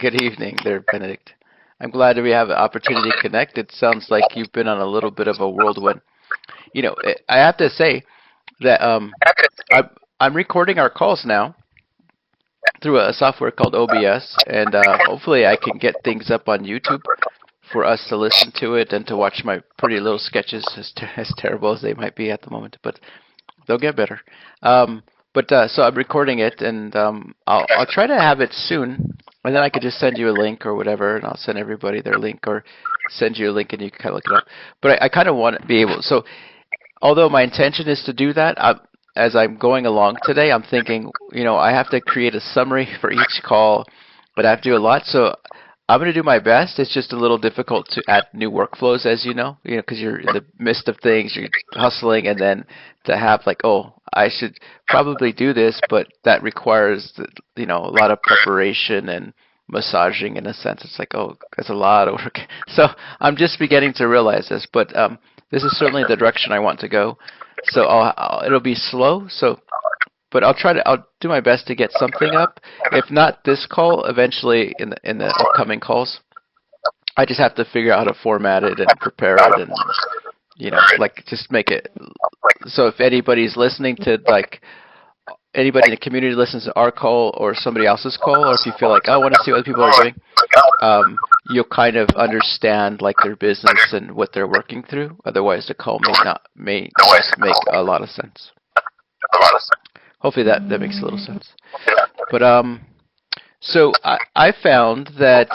Good evening there, Benedict. I'm glad that we have the opportunity to connect. It sounds like you've been on a little bit of a whirlwind. I have to say that I'm recording our calls now through a software called OBS, and hopefully I can get things up on YouTube for us to listen to it and to watch my pretty little sketches, as terrible as they might be at the moment, but they'll get better. But so I'm recording it, and I'll try to have it soon, and then I could just send you a link or whatever, and I'll send everybody their link or send you a link and you can kind of look it up. But I kind of want to be able. So although my intention is to do that, as I'm going along today, I'm thinking, I have to create a summary for each call, but I have to do a lot. So I'm going to do my best. It's just a little difficult to add new workflows, as because you're in the midst of things, you're hustling, and then to have like, oh, I should probably do this, but that requires, a lot of preparation and massaging in a sense. It's like, oh, that's a lot of work. So I'm just beginning to realize this, but this is certainly the direction I want to go. So it'll be slow. But I'll do my best to get something up. If not this call, eventually in the upcoming calls. I just have to figure out how to format it and prepare it and just make it so if anybody's listening to anybody in the community listens to our call or somebody else's call, or if you feel like, oh, I want to see what people are doing, you'll kind of understand their business and what they're working through. Otherwise, the call may just make a lot of sense. Hopefully that makes a little sense. But so I found that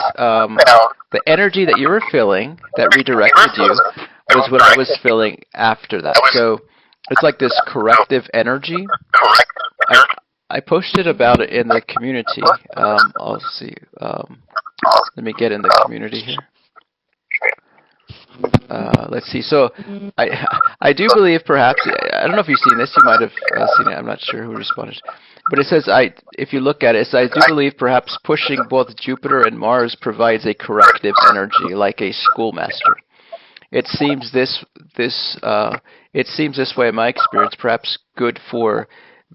the energy that you were feeling that redirected you was what I was feeling after that. So it's like this corrective energy. I posted about it in the community. I'll see. Let me get in the community here. Let's see. So I do believe perhaps, I don't know if you've seen this, you might have seen it, I'm not sure who responded. But it says, if you look at it, I do believe perhaps pushing both Jupiter and Mars provides a corrective energy, like a schoolmaster. It seems this way in my experience, perhaps good for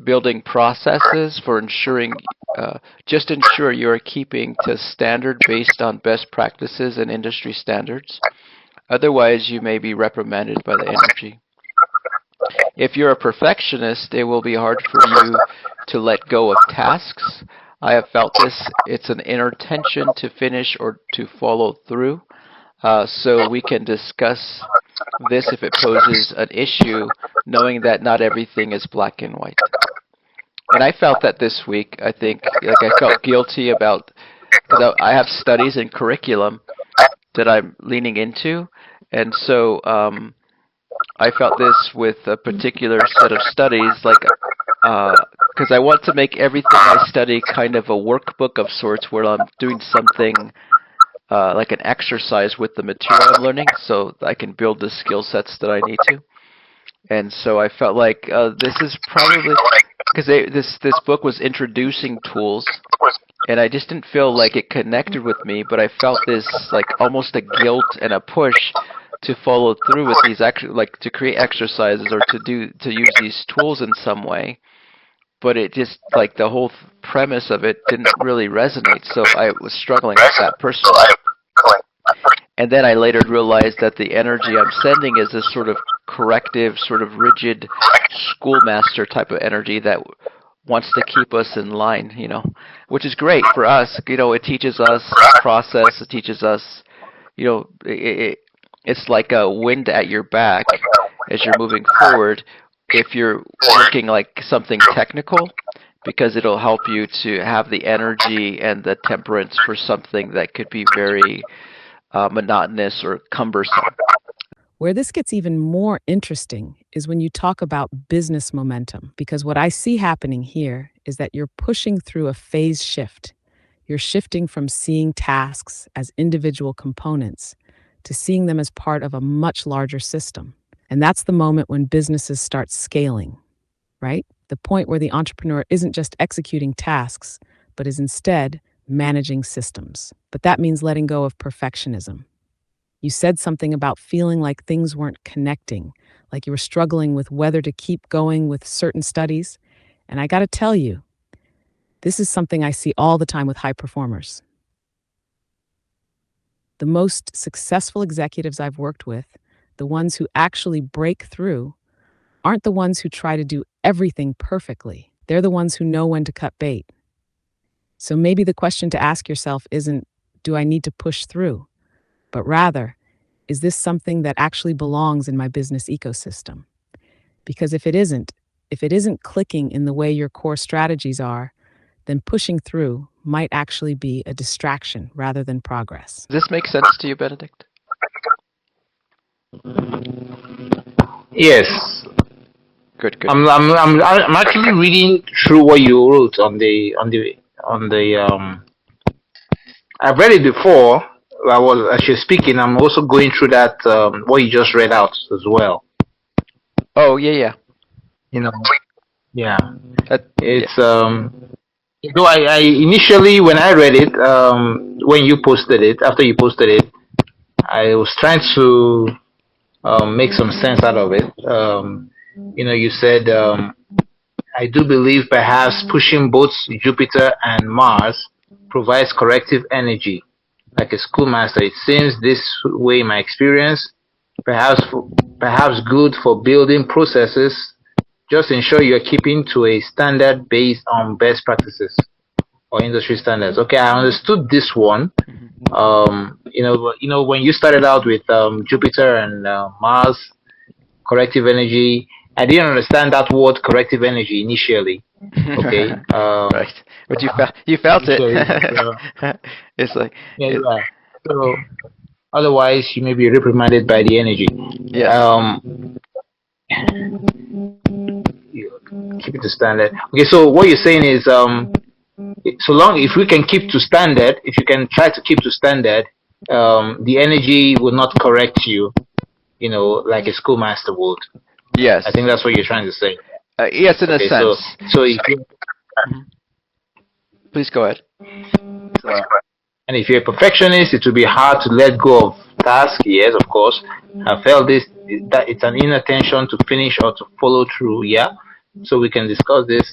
building processes, for ensuring, just ensure you are keeping to standard based on best practices and industry standards. Otherwise, you may be reprimanded by the energy. If you're a perfectionist, it will be hard for you to let go of tasks. I have felt this. It's an inner tension to finish or to follow through. So we can discuss this if it poses an issue, knowing that not everything is black and white. And I felt that this week. I think I felt guilty about, because I have studies and curriculum that I'm leaning into, and so I felt this with a particular set of studies, because I want to make everything I study kind of a workbook of sorts, where I'm doing something like an exercise with the material I'm learning, so I can build the skill sets that I need to. And so I felt like this is probably because this book was introducing tools, and I just didn't feel like it connected with me, but I felt this almost a guilt and a push to follow through with these to create exercises or to use these tools in some way. But it just the whole premise of it didn't really resonate, so I was struggling with that personally. And then I later realized that the energy I'm sending is this sort of corrective, sort of rigid schoolmaster type of energy that wants to keep us in line, which is great for us. It teaches us process. It teaches us, it's like a wind at your back as you're moving forward if you're working like something technical, because it'll help you to have the energy and the temperance for something that could be very monotonous or cumbersome. Where this gets even more interesting is when you talk about business momentum, because what I see happening here is that you're pushing through a phase shift. You're shifting from seeing tasks as individual components to seeing them as part of a much larger system. And that's the moment when businesses start scaling, right? The point where the entrepreneur isn't just executing tasks, but is instead managing systems. But that means letting go of perfectionism. You said something about feeling like things weren't connecting, like you were struggling with whether to keep going with certain studies. And I got to tell you, this is something I see all the time with high performers. The most successful executives I've worked with, the ones who actually break through, aren't the ones who try to do everything perfectly. They're the ones who know when to cut bait. So maybe the question to ask yourself isn't, do I need to push through? But rather, is this something that actually belongs in my business ecosystem? Because if it isn't clicking in the way your core strategies are, then pushing through might actually be a distraction rather than progress. Does this make sense to you, Benedict? Yes. Good. I'm actually reading through what you wrote on the. I've read it before. As you're speaking, I'm also going through that what you just read out as well. Oh yeah. You know, yeah. It's yeah. Though I initially when I read it, when you posted it, after you posted it, I was trying to make some sense out of it. You said I do believe perhaps pushing both Jupiter and Mars provides corrective energy, like a schoolmaster. It seems this way in my experience, perhaps good for building processes. Just ensure you're keeping to a standard based on best practices or industry standards. Okay, I understood this one. When you started out with Jupiter and Mars, corrective energy, I didn't understand that word corrective energy initially. Okay. Right, but you felt it. It's like yeah. So otherwise, you may be reprimanded by the energy. yes. Keep it to standard. Okay, so what you're saying is, if we can keep to standard, if you can try to keep to standard, the energy will not correct you, like a schoolmaster would. Yes. I think that's what you're trying to say. Yes, in a sense. So if you, please go ahead. And if you're a perfectionist, it will be hard to let go of tasks. Yes, of course. I felt that it's an inattention to finish or to follow through. Yeah. So we can discuss this.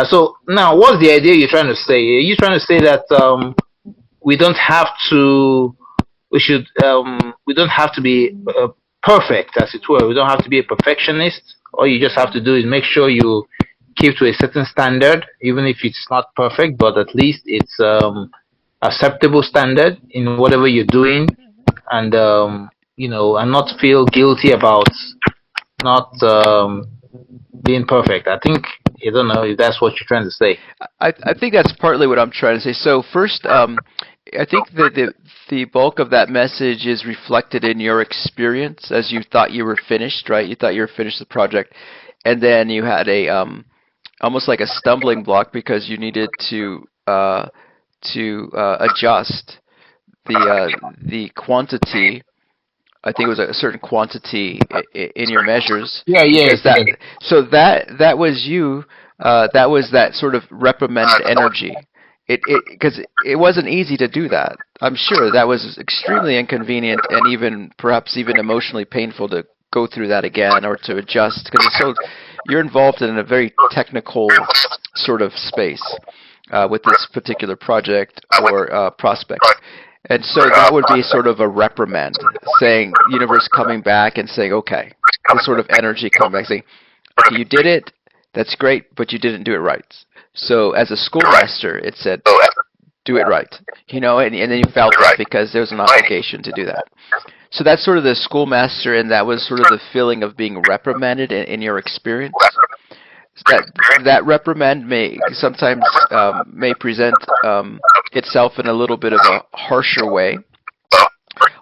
So now, what's the idea you're trying to say? Are you trying to say that we don't have to be perfect, as it were? We don't have to be a perfectionist. All you just have to do is make sure you keep to a certain standard, even if it's not perfect, but at least it's acceptable standard in whatever you're doing, and and not feel guilty about not being perfect. I don't know if that's what you're trying to say. I think that's partly what I'm trying to say. So first, I think that the bulk of that message is reflected in your experience as you thought you were finished, right? You thought you were finished the project, and then you had a almost like a stumbling block because you needed to adjust the quantity. I think it was a certain quantity in your measures. Yeah. So that was you. That was that sort of reprimanded energy. Because it wasn't easy to do that. I'm sure that was extremely inconvenient and perhaps even emotionally painful to go through that again or to adjust. Because you're involved in a very technical sort of space with this particular project or prospect. And so that would be sort of a reprimand, saying, universe coming back and saying, okay, this sort of energy coming back, saying, okay, you did it, that's great, but you didn't do it right. So as a schoolmaster, it said, do it right, and then you felt it because there was an obligation to do that. So that's sort of the schoolmaster, and that was sort of the feeling of being reprimanded in your experience. That reprimand may sometimes may present itself in a little bit of a harsher way,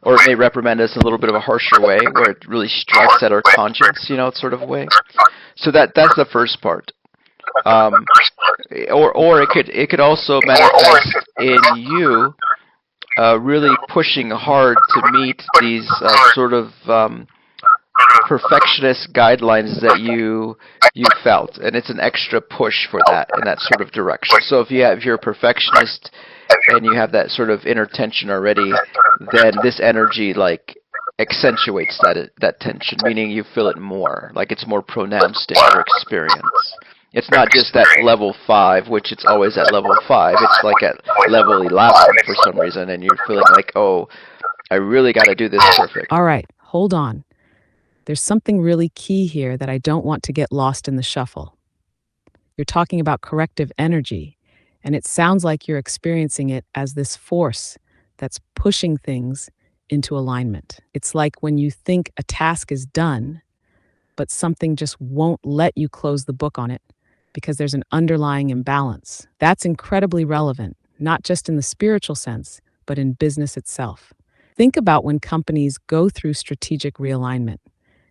or it may reprimand us in a little bit of a harsher way, where it really strikes at our conscience, sort of way. So that's the first part. Or it could also manifest in you really pushing hard to meet these sort of perfectionist guidelines that you felt, and it's an extra push for that in that sort of direction. So if you're a perfectionist and you have that sort of inner tension already, then this energy like accentuates that tension, meaning you feel it more, like it's more pronounced in your experience. It's not just at level 5, which it's always at level 5. It's like at level 11 for some reason, and you're feeling like, oh, I really got to do this perfect. All right, hold on. There's something really key here that I don't want to get lost in the shuffle. You're talking about corrective energy, and it sounds like you're experiencing it as this force that's pushing things into alignment. It's like when you think a task is done, but something just won't let you close the book on it because there's an underlying imbalance. That's incredibly relevant, not just in the spiritual sense, but in business itself. Think about when companies go through strategic realignment.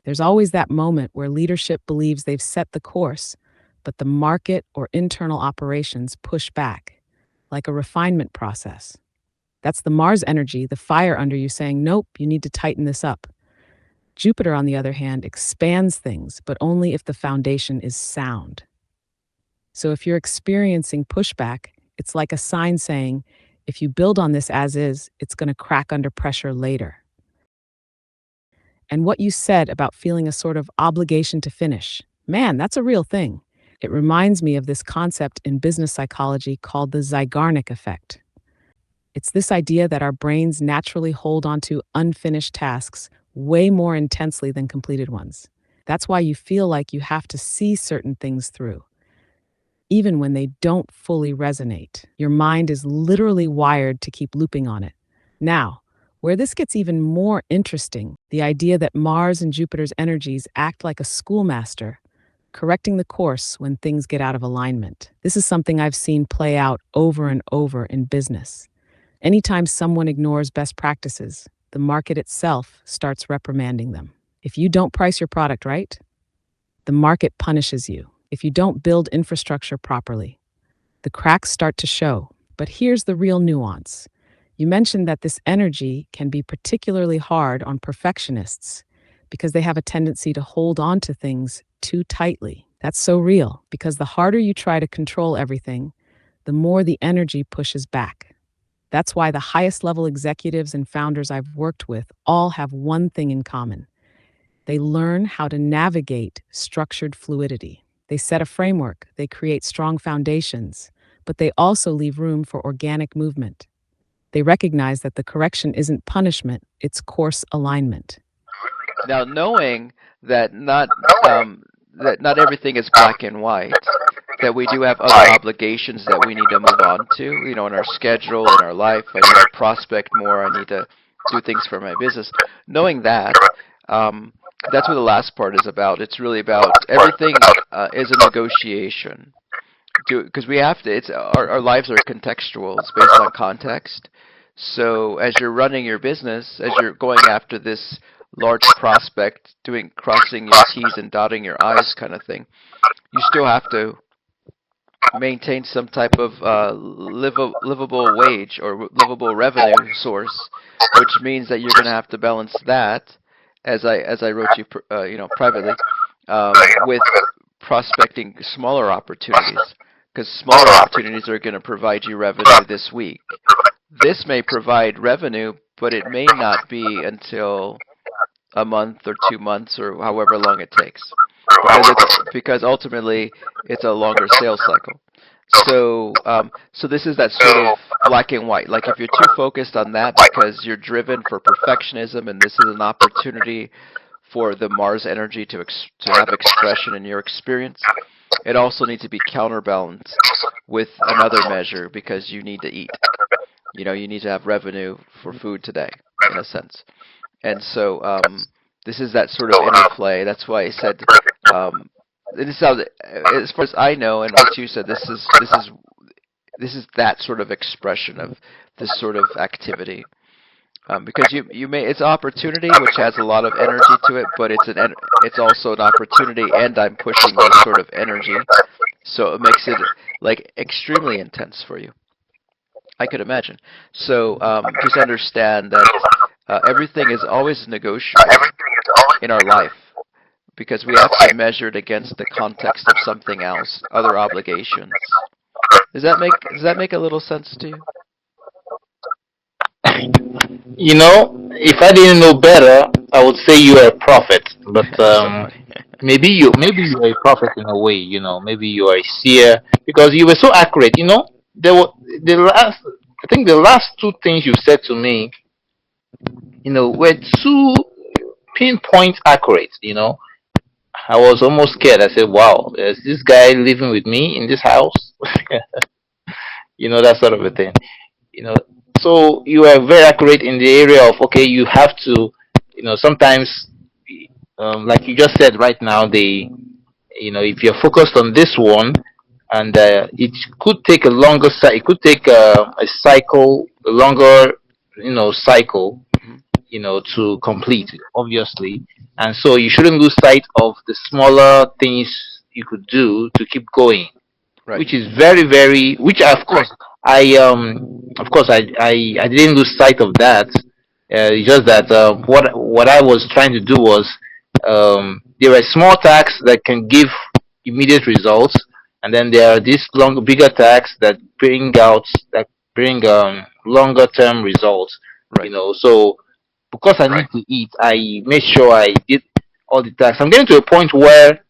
There's always that moment where leadership believes they've set the course, but the market or internal operations push back, like a refinement process. That's the Mars energy, the fire under you saying, nope, you need to tighten this up. Jupiter, on the other hand, expands things, but only if the foundation is sound. So if you're experiencing pushback, it's like a sign saying, if you build on this as is, it's going to crack under pressure later. And what you said about feeling a sort of obligation to finish, man, that's a real thing. It reminds me of this concept in business psychology called the Zeigarnik effect. It's this idea that our brains naturally hold onto unfinished tasks way more intensely than completed ones. That's why you feel like you have to see certain things through, even when they don't fully resonate. Your mind is literally wired to keep looping on it. Now, where this gets even more interesting, the idea that Mars and Jupiter's energies act like a schoolmaster, correcting the course when things get out of alignment. This is something I've seen play out over and over in business. Anytime someone ignores best practices, the market itself starts reprimanding them. If you don't price your product right, the market punishes you. If you don't build infrastructure properly, the cracks start to show. But here's the real nuance. You mentioned that this energy can be particularly hard on perfectionists because they have a tendency to hold on to things too tightly. That's so real, because the harder you try to control everything, the more the energy pushes back. That's why the highest level executives and founders I've worked with all have one thing in common. They learn how to navigate structured fluidity. They set a framework, they create strong foundations, but they also leave room for organic movement. They recognize that the correction isn't punishment, it's course alignment. Now, knowing that not everything is black and white, that we do have other obligations that we need to move on to, in our schedule, in our life. I need to prospect more. I need to do things for my business. Knowing that, that's what the last part is about. It's really about everything is a negotiation. Because we have to. Our lives are contextual. It's based on context. So as you're running your business, as you're going after this large prospect, crossing your T's and dotting your I's kind of thing, you still have to maintain some type of livable wage or livable revenue source, which means that you're going to have to balance that, as I wrote you, privately, with prospecting smaller opportunities, because smaller opportunities are going to provide you revenue this week. This may provide revenue, but it may not be until a month or 2 months or however long it takes, because ultimately it's a longer sales cycle. So this is that sort of black and white. Like if you're too focused on that because you're driven for perfectionism, and this is an opportunity for the Mars energy to have expression in your experience, it also needs to be counterbalanced with another measure, because you need to eat. You need to have revenue for food today, in a sense. And so this is that sort of interplay. That's why I said, this sounds, as far as I know, and what you said, this is that sort of expression of this sort of activity. Because it's opportunity, which has a lot of energy to it, but it's also an opportunity, and I'm pushing this sort of energy, so it makes it like extremely intense for you, I could imagine. So just understand that everything is always negotiable in our life, because we have to measure it against the context of something else, other obligations. Does that make a little sense to you? If I didn't know better, I would say you are a prophet. But So funny. maybe you are a prophet in a way. Maybe you are a seer, because you were so accurate. There were the last. I think the last two things you said to me were too pinpoint accurate. I was almost scared. I said, "Wow, is this guy living with me in this house?" That sort of a thing. You know, so you are very accurate in the area of, okay, you have to, sometimes, like you just said right now, if you're focused on this one, and it could take a longer, it could take a cycle, a longer, cycle, Hmm. to complete, obviously. And so you shouldn't lose sight of the smaller things you could do to keep going, Right. which is very, very, which of course I didn't lose sight of that. It's just that what I was trying to do was, there are small tasks that can give immediate results, and then there are these bigger tasks that bring longer term results. Right. So because I need to eat, I made sure I did all the tasks. I'm getting to a point where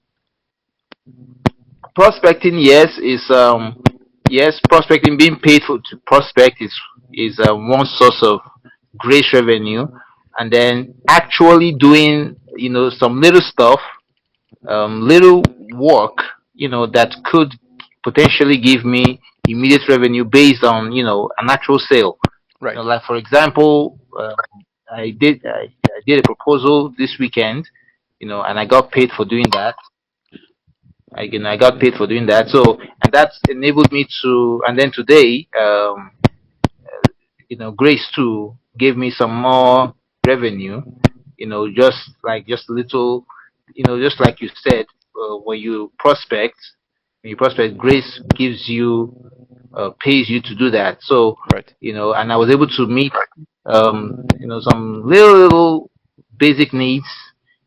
prospecting, yes, prospecting, being paid for to prospect is one source of great revenue, and then actually doing some little stuff, little work, that could potentially give me immediate revenue based on an actual sale. Right. Like for example, I did a proposal this weekend, and I got paid for doing that. I got paid for doing that. So, and that's enabled me to. And then today, Grace too gave me some more revenue. Just a little, just like you said, when you prospect, Grace gives you, pays you to do that. So, Right. and I was able to meet, some little basic needs,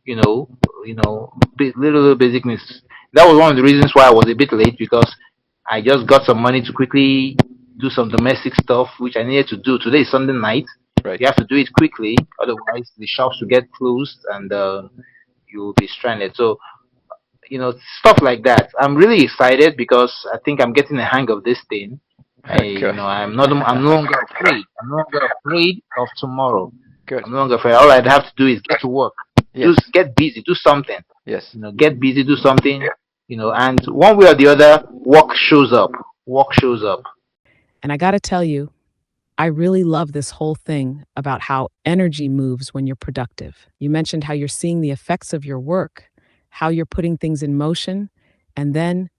you know, little basic needs. That was one of the reasons why I was a bit late, because I just got some money to quickly do some domestic stuff which I needed to do. Today is Sunday night. Right. You have to do it quickly, otherwise the shops will get closed and you will be stranded. So stuff like that. I'm really excited because I think I'm getting the hang of this thing. Good. I'm no longer afraid. I'm no longer afraid of tomorrow. Good. I'm no longer afraid. All I have to do is get to work. Yes. Get busy, do something. Yes. Get busy, do something. And one way or the other, work shows up. Work shows up. And I got to tell you, I really love this whole thing about how energy moves when you're productive. You mentioned how you're seeing the effects of your work, how you're putting things in motion, and then,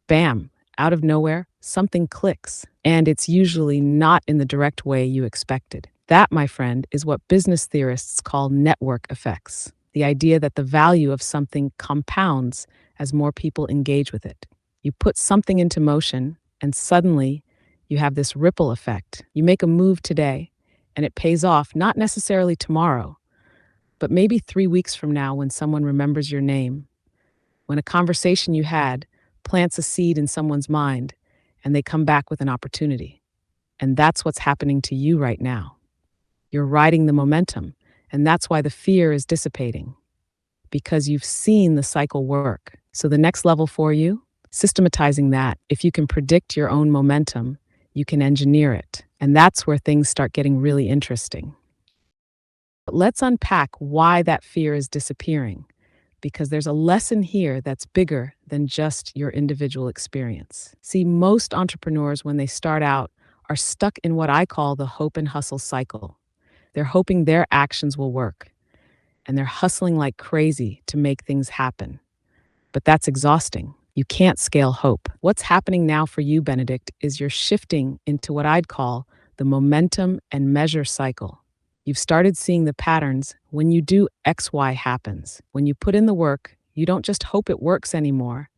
bam, out of nowhere, something clicks. And it's usually not in the direct way you expected. That, my friend, is what business theorists call network effects. The idea that the value of something compounds as more people engage with it. You put something into motion, and suddenly you have this ripple effect. You make a move today, and it pays off not necessarily tomorrow, but maybe 3 weeks from now when someone remembers your name, when a conversation you had plants a seed in someone's mind and they come back with an opportunity. And that's what's happening to you right now. You're riding the momentum, and that's why the fear is dissipating, because you've seen the cycle work. So the next level for you, systematizing that. If you can predict your own momentum, you can engineer it. And that's where things start getting really interesting. But let's unpack why that fear is disappearing, because there's a lesson here that's bigger than just your individual experience. See, most entrepreneurs, when they start out, are stuck in what I call the hope and hustle cycle. They're hoping their actions will work, and they're hustling like crazy to make things happen. But that's exhausting. You can't scale hope. What's happening now for you, Benedict, is you're shifting into what I'd call the momentum and measure cycle. You've started seeing the patterns. When you do X, Y happens. When you put in the work, you don't just hope it works anymore.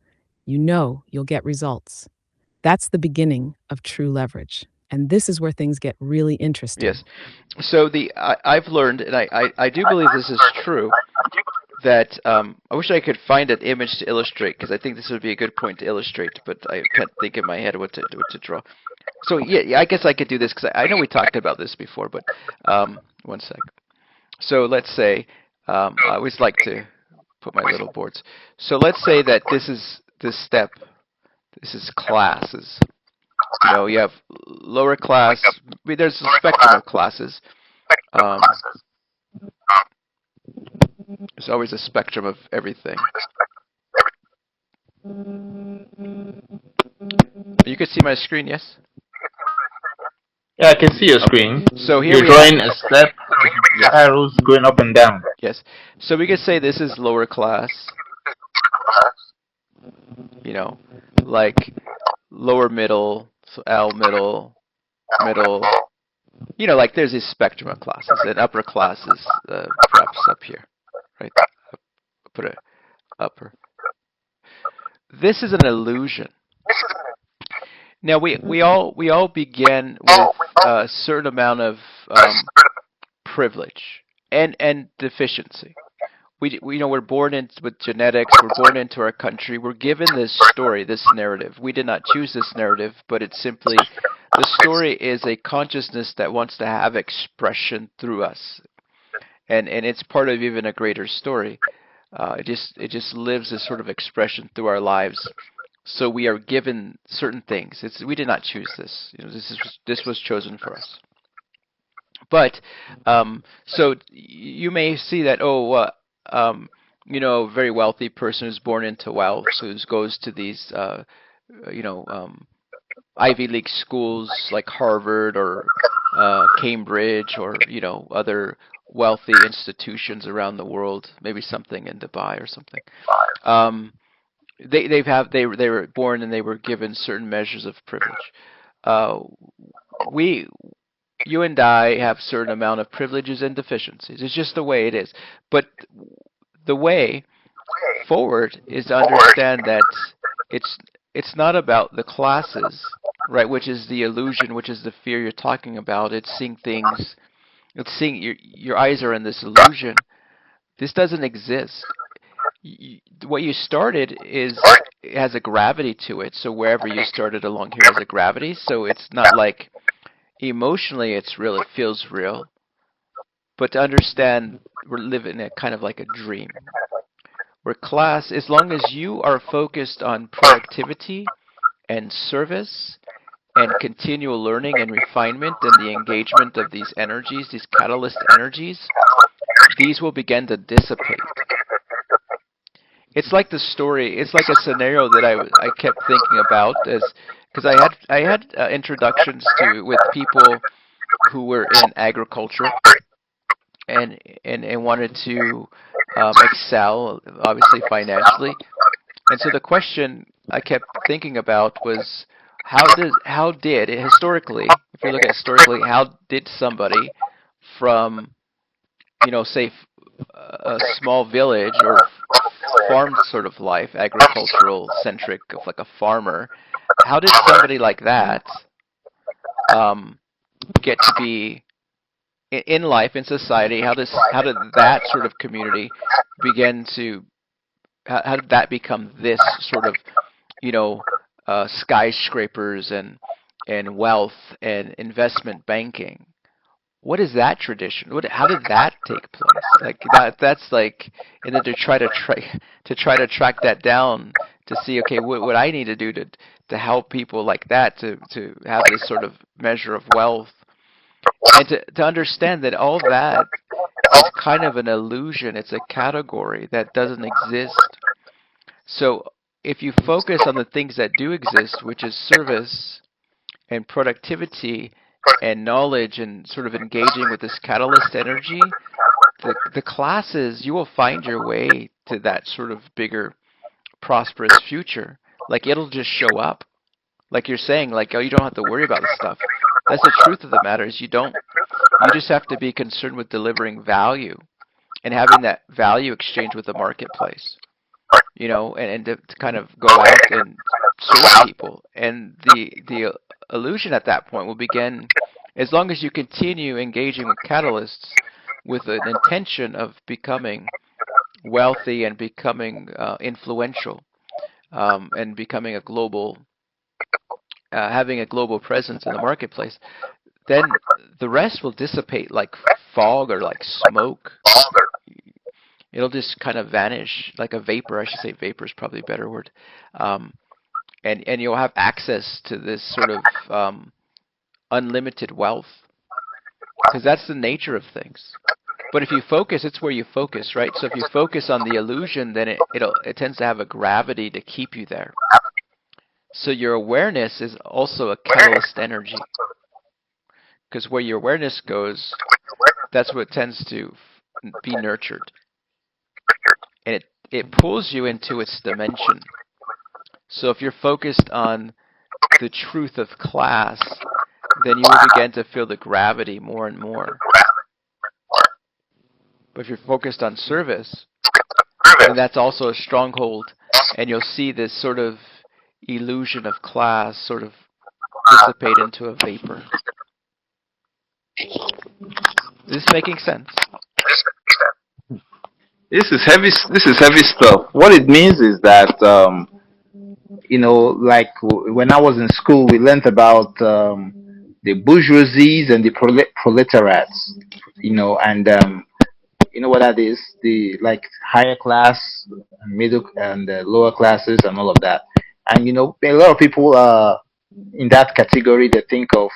You know you'll get results. That's the beginning of true leverage. And this is where things get really interesting. Yes. So I've learned, and I do believe this is true, that I wish I could find an image to illustrate, because I think this would be a good point to illustrate, but I can't think in my head what to draw. So yeah, I guess I could do this, because I know we talked about this before, but one sec. So let's say I always like to put my little boards. So let's say that this step. This is classes. You have lower class. I mean, there's a spectrum of classes. Um, there's always a spectrum of everything. You can see my screen, yes? Yeah, I can see your Okay. screen. So here You're we have, drawing a step, yes, arrows going up and down. yes. So we could say this is lower class, you know, like lower middle, so L middle, middle. Like there's a spectrum of classes, and upper class is perhaps up here, right? Put it upper. This is an illusion. Now we all begin with a certain amount of privilege and deficiency. We're born in with genetics. We're born into our country. We're given this story, this narrative. We did not choose this narrative, but it's simply the story is a consciousness that wants to have expression through us, and it's part of even a greater story. It just lives this sort of expression through our lives. So we are given certain things. We did not choose this. This was chosen for us. But so you may see that a very wealthy person who's born into wealth, who goes to these you know Ivy League schools like Harvard or Cambridge or other wealthy institutions around the world, maybe something in Dubai or something. Um, they were born and they were given certain measures of privilege. Uh, we you and I have certain amount of privileges and deficiencies. It's just the way it is. But the way forward is to understand that it's it's not about the classes, right? Which is the illusion, which is the fear you're talking about. It's seeing things. It's seeing your eyes are in this illusion. This doesn't exist. What you started has a gravity to it. So wherever you started along here has a gravity. So it's not like emotionally it's real. It feels real. But to understand, we're living a kind of like a dream. Where class, as long as you are focused on productivity and service and continual learning and refinement and the engagement of these energies, these catalyst energies, these will begin to dissipate. It's like the story. It's like a scenario that I kept thinking about as because I had introductions to with people who were in agriculture and wanted to excel, obviously financially. And so the question I kept thinking about was how did historically, if you look at historically, how did somebody from say a small village or farm sort of life, agricultural centric of like a farmer, how did somebody like that um, get to be in life in society? How did that sort of community begin to how did that become this sort of you know skyscrapers and wealth and investment banking? What is that tradition? How did that take place? Like that's like, and then to try to track that down to see, okay, what I need to do to help people like that to have this sort of measure of wealth, and to understand that all that is kind of an illusion. It's a category that doesn't exist. So if you focus on the things that do exist, which is service and productivity and knowledge and sort of engaging with this catalyst energy, the classes, you will find your way to that sort of bigger prosperous future. Like it'll just show up. Like you're saying, like, oh, you don't have to worry about this stuff. That's the truth of the matter is you don't. You just have to be concerned with delivering value and having that value exchange with the marketplace. And to kind of go out and serve people. And the illusion at that point will begin as long as you continue engaging with catalysts with an intention of becoming wealthy and becoming influential and becoming a global, having a global presence in the marketplace. Then the rest will dissipate like fog or like smoke. It'll just kind of vanish like a vapor. I should say vapor is probably a better word. Um, and you'll have access to this sort of unlimited wealth. because that's the nature of things. But if you focus, it's where you focus, right? So if you focus on the illusion, then it tends to have a gravity to keep you there. So your awareness is also a catalyst energy, because where your awareness goes, that's what tends to be nurtured, and it pulls you into its dimension. So if you're focused on the truth of class, then you will begin to feel the gravity more and more. But if you're focused on service, then that's also a stronghold, and you'll see this sort of illusion of class sort of dissipate into a vapor. Is this making sense? This is heavy. This is heavy stuff. What it means is that like when I was in school, we learned about the bourgeoisies and the proletariats. And you know what that is? The like higher class, middle, and lower classes, and all of that. And a lot of people in that category. They think of,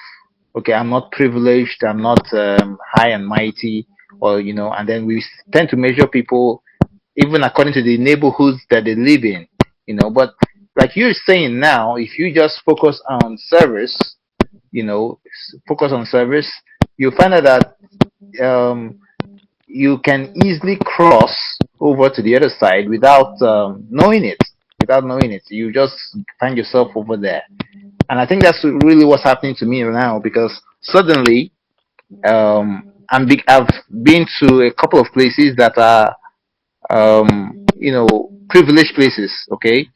okay, I'm not privileged, I'm not high and mighty, or and then we tend to measure people even according to the neighborhoods that they live in. But like you're saying now, if you just focus on service, focus on service, you find out that you can easily cross over to the other side without knowing it. Without knowing it, you just find yourself over there. And I think that's really what's happening to me now, because suddenly I've been to a couple of places that are privileged places. Okay,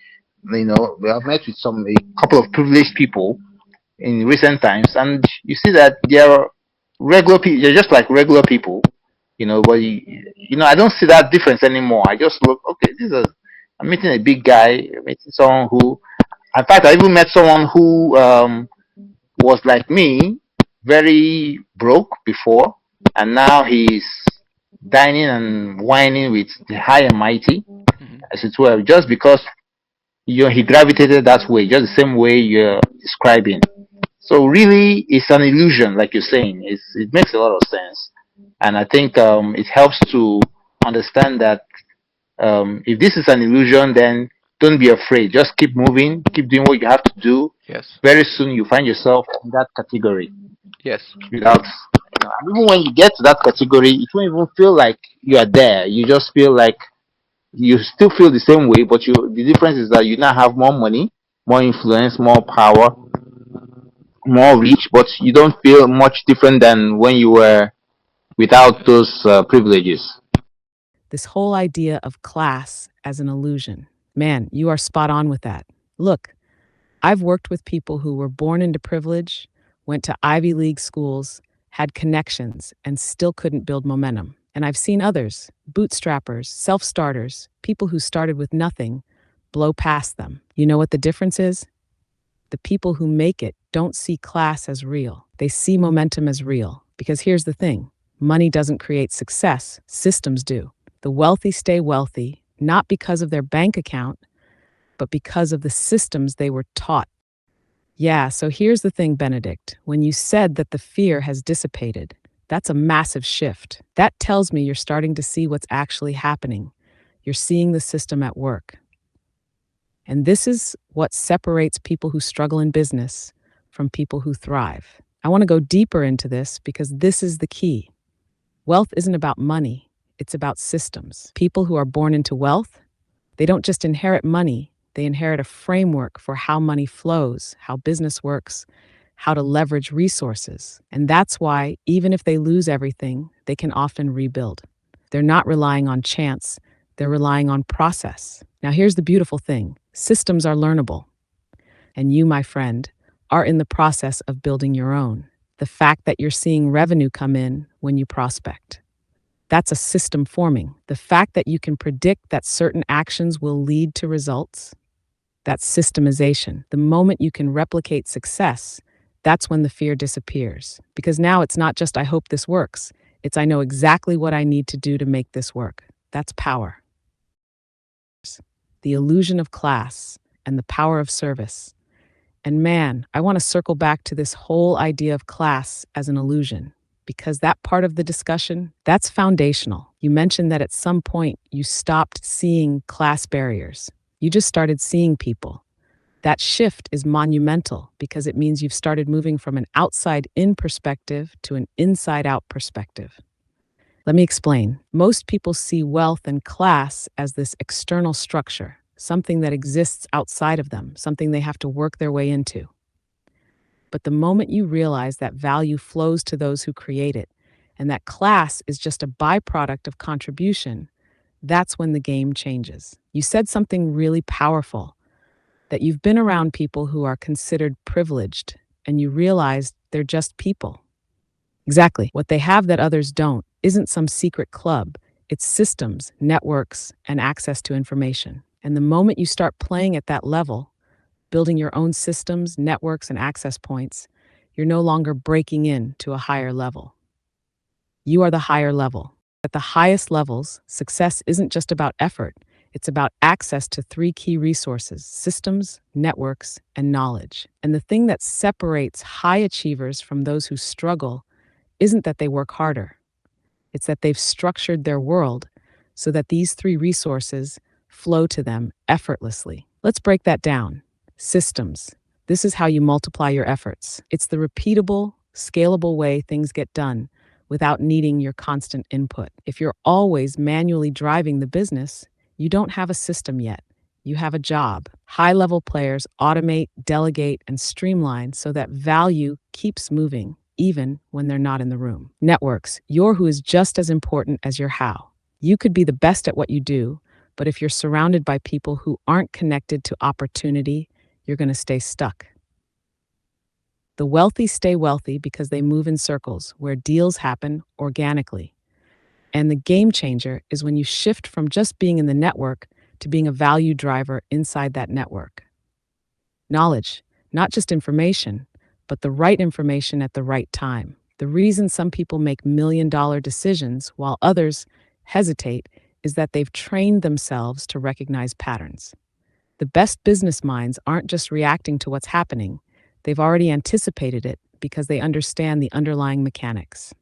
I've met with a couple of privileged people in recent times, and you see that they are regular people. They're just like regular people, But I don't see that difference anymore. I just look, okay, I'm meeting a big guy, I'm meeting someone who, in fact, I even met someone who was like me, very broke before, and now he's dining and whining with the high and mighty, as it were, just because he gravitated that way, just the same way you're describing. So really, it's an illusion, like you're saying. It makes a lot of sense, and I think it helps to understand that if this is an illusion, then don't be afraid. Just keep moving, keep doing what you have to do. Yes. Very soon you find yourself in that category. Yes. Without, and even when you get to that category, it won't even feel like you are there. You just feel like you still feel the same way, but the difference is that you now have more money, more influence, more power, more reach, but you don't feel much different than when you were without those privileges. This whole idea of class as an illusion. Man, you are spot on with that. Look, I've worked with people who were born into privilege, went to Ivy League schools, had connections, and still couldn't build momentum. And I've seen others, bootstrappers, self-starters, people who started with nothing, blow past them. You know what the difference is? The people who make it don't see class as real. They see momentum as real. Because here's the thing, money doesn't create success, systems do. The wealthy stay wealthy, not because of their bank account, but because of the systems they were taught. Yeah, so here's the thing, Benedict. When you said that the fear has dissipated, that's a massive shift. That tells me you're starting to see what's actually happening. You're seeing the system at work. And this is what separates people who struggle in business from people who thrive. I want to go deeper into this because this is the key. Wealth isn't about money. It's about systems. People who are born into wealth, they don't just inherit money, they inherit a framework for how money flows, how business works, how to leverage resources. And that's why, even if they lose everything, they can often rebuild. They're not relying on chance, they're relying on process. Now, here's the beautiful thing. Systems are learnable. And you, my friend, are in the process of building your own. The fact that you're seeing revenue come in when you prospect, that's a system forming. The fact that you can predict that certain actions will lead to results, that's systemization. The moment you can replicate success, that's when the fear disappears. Because now it's not just, I hope this works. It's, I know exactly what I need to do to make this work. That's power. The illusion of class and the power of service. And man, I want to circle back to this whole idea of class as an illusion. because that part of the discussion, that's foundational. You mentioned that at some point you stopped seeing class barriers. You just started seeing people. That shift is monumental because it means you've started moving from an outside in perspective to an inside out perspective. Let me explain. Most people see wealth and class as this external structure, something that exists outside of them, something they have to work their way into. But the moment you realize that value flows to those who create it, and that class is just a byproduct of contribution, that's when the game changes. You said something really powerful, that you've been around people who are considered privileged, and you realize they're just people. Exactly. What they have that others don't isn't some secret club. It's systems, networks, and access to information. And the moment you start playing at that level, building your own systems, networks, and access points, you're no longer breaking in to a higher level. You are the higher level. At the highest levels, success isn't just about effort. It's about access to three key resources: systems, networks, and knowledge. And the thing that separates high achievers from those who struggle isn't that they work harder. It's that they've structured their world so that these three resources flow to them effortlessly. Let's break that down. Systems. This is how you multiply your efforts. It's the repeatable, scalable way things get done without needing your constant input. If you're always manually driving the business, you don't have a system yet. You have a job. High-level players automate, delegate, and streamline so that value keeps moving, even when they're not in the room. Networks. Your who is just as important as your how. You could be the best at what you do, but if you're surrounded by people who aren't connected to opportunity, you're going to stay stuck. The wealthy stay wealthy because they move in circles where deals happen organically. And the game changer is when you shift from just being in the network to being a value driver inside that network. Knowledge, not just information, but the right information at the right time. The reason some people make million-dollar decisions while others hesitate is that they've trained themselves to recognize patterns. The best business minds aren't just reacting to what's happening. They've already anticipated it because they understand the underlying mechanics.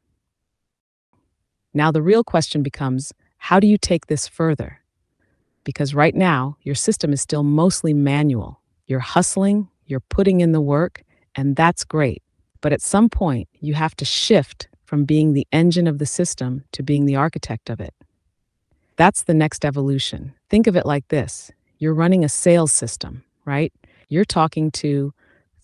Now, the real question becomes, how do you take this further? Because right now, your system is still mostly manual. You're hustling, you're putting in the work, and that's great. But at some point, you have to shift from being the engine of the system to being the architect of it. That's the next evolution. Think of it like this. You're running a sales system, right? You're talking to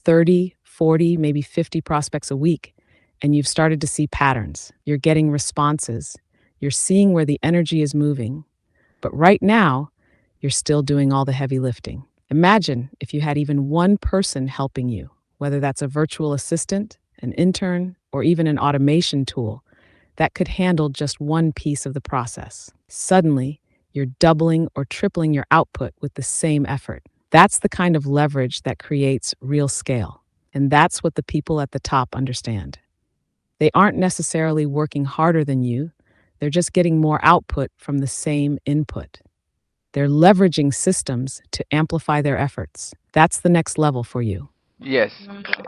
30, 40, maybe 50 prospects a week, and you've started to see patterns. You're getting responses. You're seeing where the energy is moving. But right now, you're still doing all the heavy lifting. Imagine if you had even one person helping you, whether that's a virtual assistant, an intern, or even an automation tool that could handle just one piece of the process. Suddenly, you're doubling or tripling your output with the same effort. That's the kind of leverage that creates real scale. And that's what the people at the top understand. They aren't necessarily working harder than you. They're just getting more output from the same input. They're leveraging systems to amplify their efforts. That's the next level for you. Yes,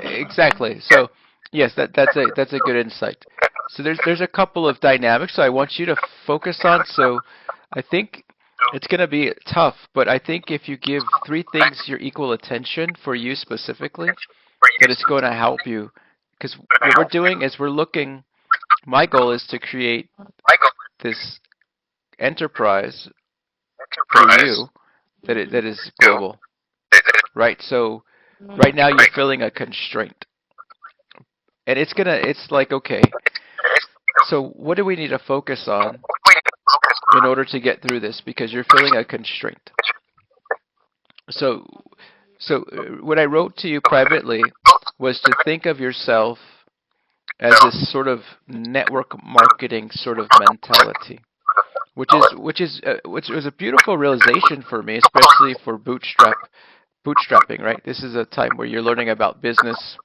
exactly. So, yes, that's a good insight. So there's a couple of dynamics I want you to focus on. So I think it's going to be tough, but I think if you give three things your equal attention for you specifically, that it's going to help you. Because what we're doing is we're looking. My goal is to create this enterprise for you that is global, right? So right now you're feeling a constraint, and it's like, okay, so what do we need to focus on in order to get through this? Because you're feeling a constraint. So what I wrote to you privately was to think of yourself as this sort of network marketing sort of mentality, which was a beautiful realization for me, especially for bootstrapping. Right, this is a time where you're learning about business,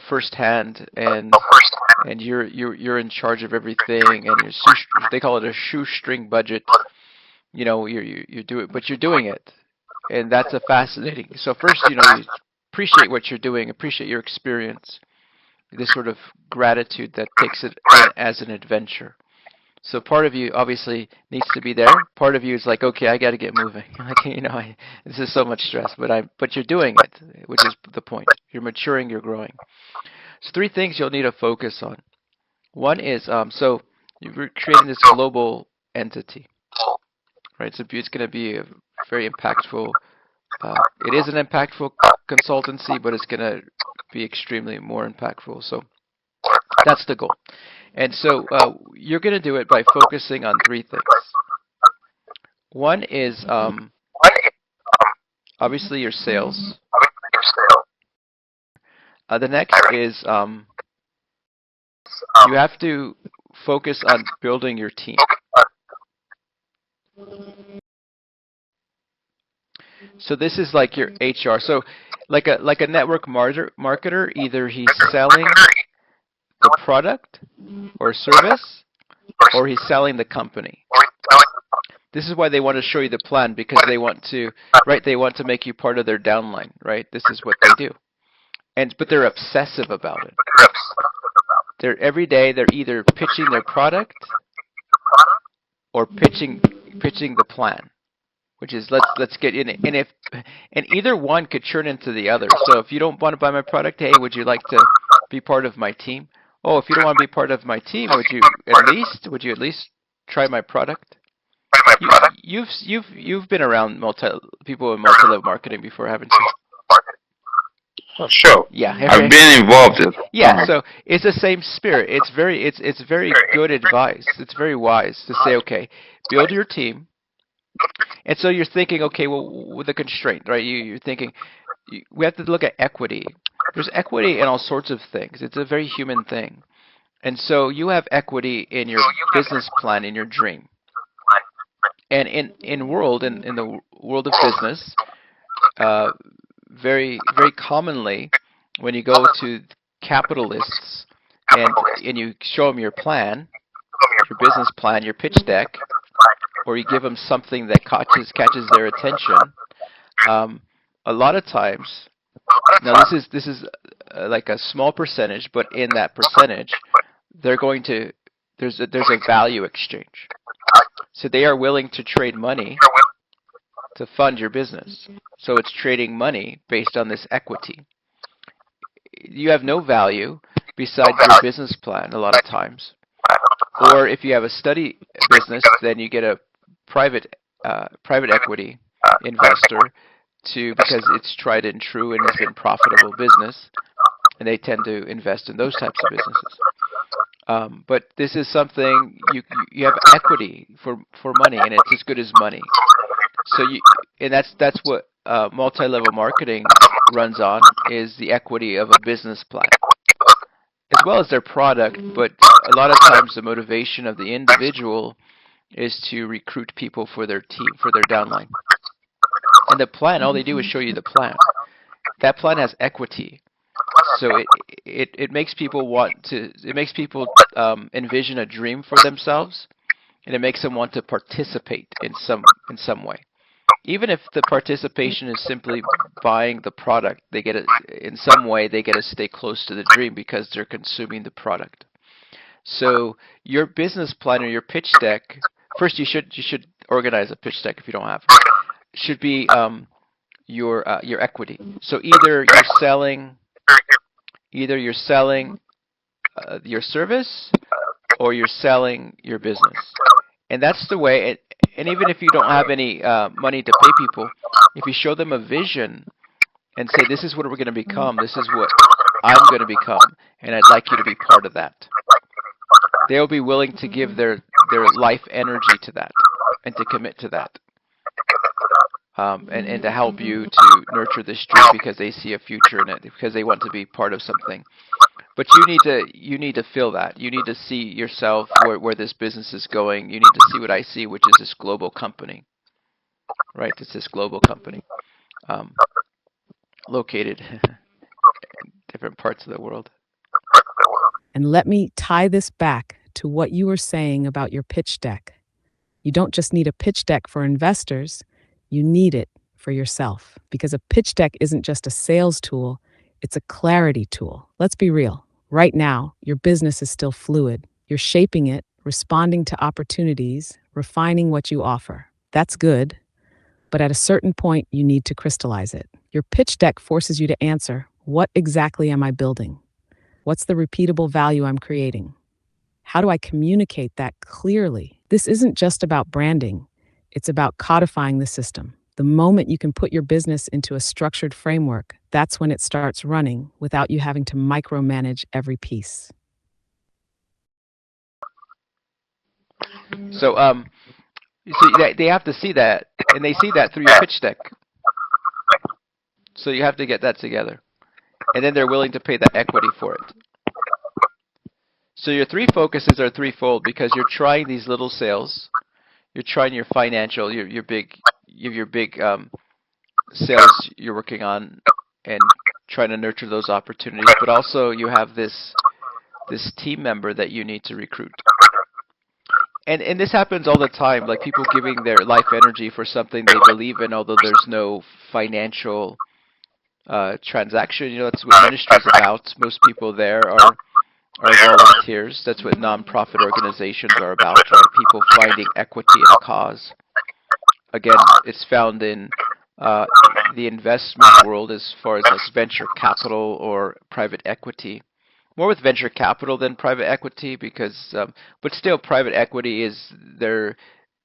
firsthand, and you're in charge of everything, and they call it a shoestring budget. You do it, but you're doing it, and that's a fascinating. So first, you appreciate what you're doing, appreciate your experience. this sort of gratitude that takes it in as an adventure. So part of you obviously needs to be there. Part of you is like, okay, I got to get moving. Like, this is so much stress, but you're doing it, which is the point. You're maturing, you're growing. So three things you'll need to focus on. One is, so you're creating this global entity, right? So it's going to be a very impactful. It is an impactful consultancy, but it's going to be extremely more impactful. So that's the goal. And so you're going to do it by focusing on three things. One is obviously your sales. The next is you have to focus on building your team. So this is like your HR. So like a network marketer, either he's selling the product or service, or he's selling the company. This is why they want to show you the plan, because they want to, right? They want to make you part of their downline, right? This is what they do, but they're obsessive about it. Every day they're either pitching their product or pitching the plan, which is let's get in it. And either one could turn into the other. So if you don't want to buy my product, hey, would you like to be part of my team? Oh, if you don't want to be part of my team, would you at least try my product? You've been around people in multi-level marketing before, haven't you? Oh, sure. Yeah, I've been involved. Yeah, so it's the same spirit. It's very good advice. It's very wise to say, okay, build your team. And so you're thinking, okay, well, with the constraint, right? You're thinking we have to look at equity. There's equity in all sorts of things. It's a very human thing. And so you have equity in your business plan, in your dream. And in the world of business, very very commonly, when you go to capitalists and you show them your plan, your business plan, your pitch deck, or you give them something that catches their attention, a lot of times, now this is like a small percentage, but in that percentage, there's a value exchange. So they are willing to trade money to fund your business. So it's trading money based on this equity. You have no value besides your business plan a lot of times. Or if you have a study business, then you get a private equity investor because it's tried and true and has been profitable business, and they tend to invest in those types of businesses. But this is something you have equity for money, and it's as good as money. So that's what multi-level marketing runs on, is the equity of a business plan, as well as their product. But a lot of times the motivation of the individual is to recruit people for their team, for their downline. And the plan, all they do is show you the plan. That plan has equity. So it makes people envision a dream for themselves, and it makes them want to participate in some way. Even if the participation is simply buying the product, they get to stay close to the dream because they're consuming the product. So your business plan or your pitch deck, first you should organize a pitch deck if you don't have it. Should be your equity. So either you're selling your service, or you're selling your business. And that's the way, and even if you don't have any money to pay people, if you show them a vision and say, this is what we're going to become, this is what I'm going to become, and I'd like you to be part of that, they'll be willing to give their life energy to that and to commit to that. And to help you to nurture this dream because they see a future in it, because they want to be part of something. But you need to feel that. You need to see yourself where this business is going. You need to see what I see, which is this global company, right? It's this global company located in different parts of the world. And let me tie this back to what you were saying about your pitch deck. You don't just need a pitch deck for investors. You need it for yourself, because a pitch deck isn't just a sales tool, it's a clarity tool. Let's be real. Right now, your business is still fluid. You're shaping it, responding to opportunities, refining what you offer. That's good, but at a certain point, you need to crystallize it. Your pitch deck forces you to answer, what exactly am I building? What's the repeatable value I'm creating? How do I communicate that clearly? This isn't just about branding, it's about codifying the system. The moment you can put your business into a structured framework, that's when it starts running without you having to micromanage every piece. So they have to see that, and they see that through your pitch deck. So you have to get that together, and then they're willing to pay that equity for it. So your three focuses are threefold because you're trying these little sales, you're trying your financial, your big sales you're working on, and trying to nurture those opportunities. But also you have this team member that you need to recruit. And this happens all the time, like people giving their life energy for something they believe in, although there's no financial transaction. You know, that's what ministry is about. Most people there are volunteers. That's what nonprofit organizations are about, right? People finding equity in a cause. Again, it's found in the investment world as far as like venture capital or private equity. More with venture capital than private equity because, but still private equity is, they're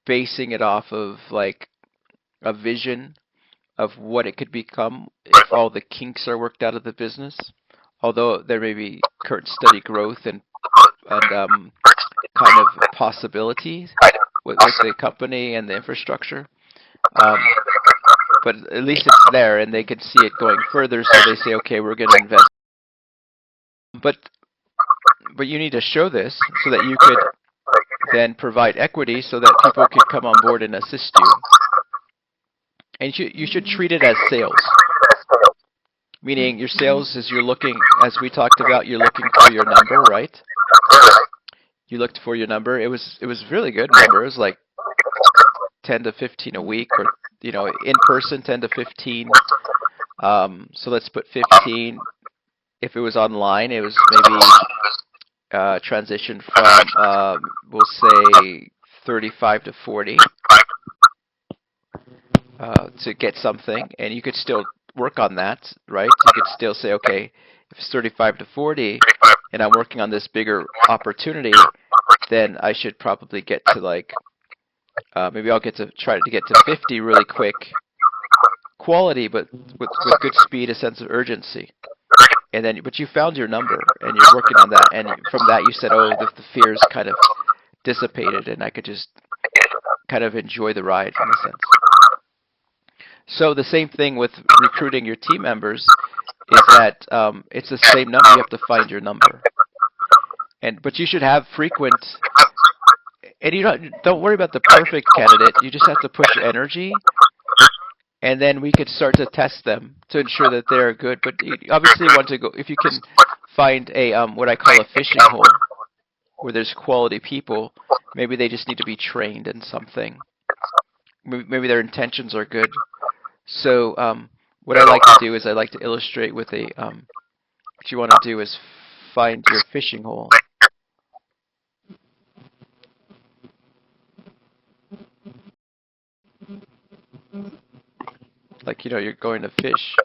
basing it off of like a vision of what it could become if all the kinks are worked out of the business. Although there may be current steady growth and kind of possibilities with the company and the infrastructure. Um, but at least it's there, and they can see it going further. So they say, okay, we're going to invest. But you need to show this so that you could then provide equity so that people can come on board and assist you. And you should treat it as sales. Meaning your sales is you're looking, as we talked about, you're looking for your number, right? You looked for your number. It was really good number. It was like 10 to 15 a week, or in person 10 to 15. So let's put 15. If it was online, it was maybe transition from we'll say 35 to 40 to get something, and you could still work on that, right? You could still say, okay, if it's 35 to 40 and I'm working on this bigger opportunity, then I should probably get to like, maybe I'll try to get to 50 really quick, quality, but with good speed, a sense of urgency. And then, but you found your number and you're working on that, and from that you said, oh, the fears kind of dissipated, and I could just kind of enjoy the ride in a sense. So the same thing with recruiting your team members is that it's the same number. You have to find your number, but you should have frequent. And you don't worry about the perfect candidate. You just have to push energy, and then we could start to test them to ensure that they're good. But you obviously want to go, if you can find a what I call a fishing hole where there's quality people. Maybe they just need to be trained in something. Maybe their intentions are good. So what I like to do is I like to illustrate with a, what you want to do is find your fishing hole. Like, you're going to fish.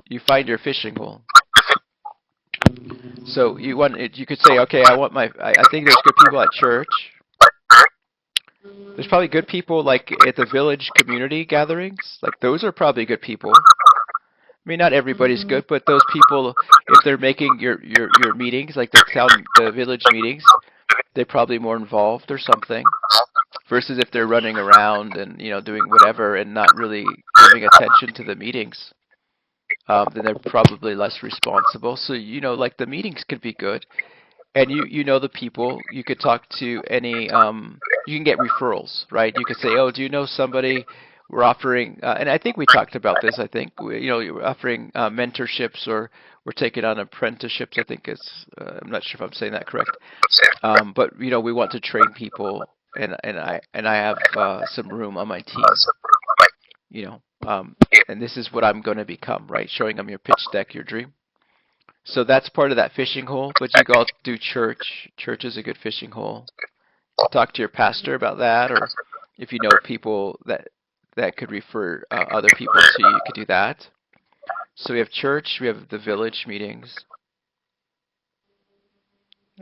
You find your fishing hole. So you could say, okay, I think there's good people at church. There's probably good people like at the village community gatherings. Like those are probably good people. I mean, not everybody's good, but those people, if they're making your meetings, like the village meetings, they're probably more involved or something. Versus if they're running around and doing whatever and not really giving attention to the meetings, then they're probably less responsible. So like the meetings could be good, and you know the people. You could talk to any. You can get referrals, right? You could say, oh, do you know somebody? We're offering, and I think we talked about this. I think you're offering mentorships, or we're taking on apprenticeships. I think I'm not sure if I'm saying that correct. But we want to train people. And I have some room on my team, and this is what I'm going to become, right? Showing them your pitch deck, your dream. So that's part of that fishing hole. But you can also do church. Church is a good fishing hole. Talk to your pastor about that, or if you know people that could refer other people to you, you could do that. So we have church, we have the village meetings.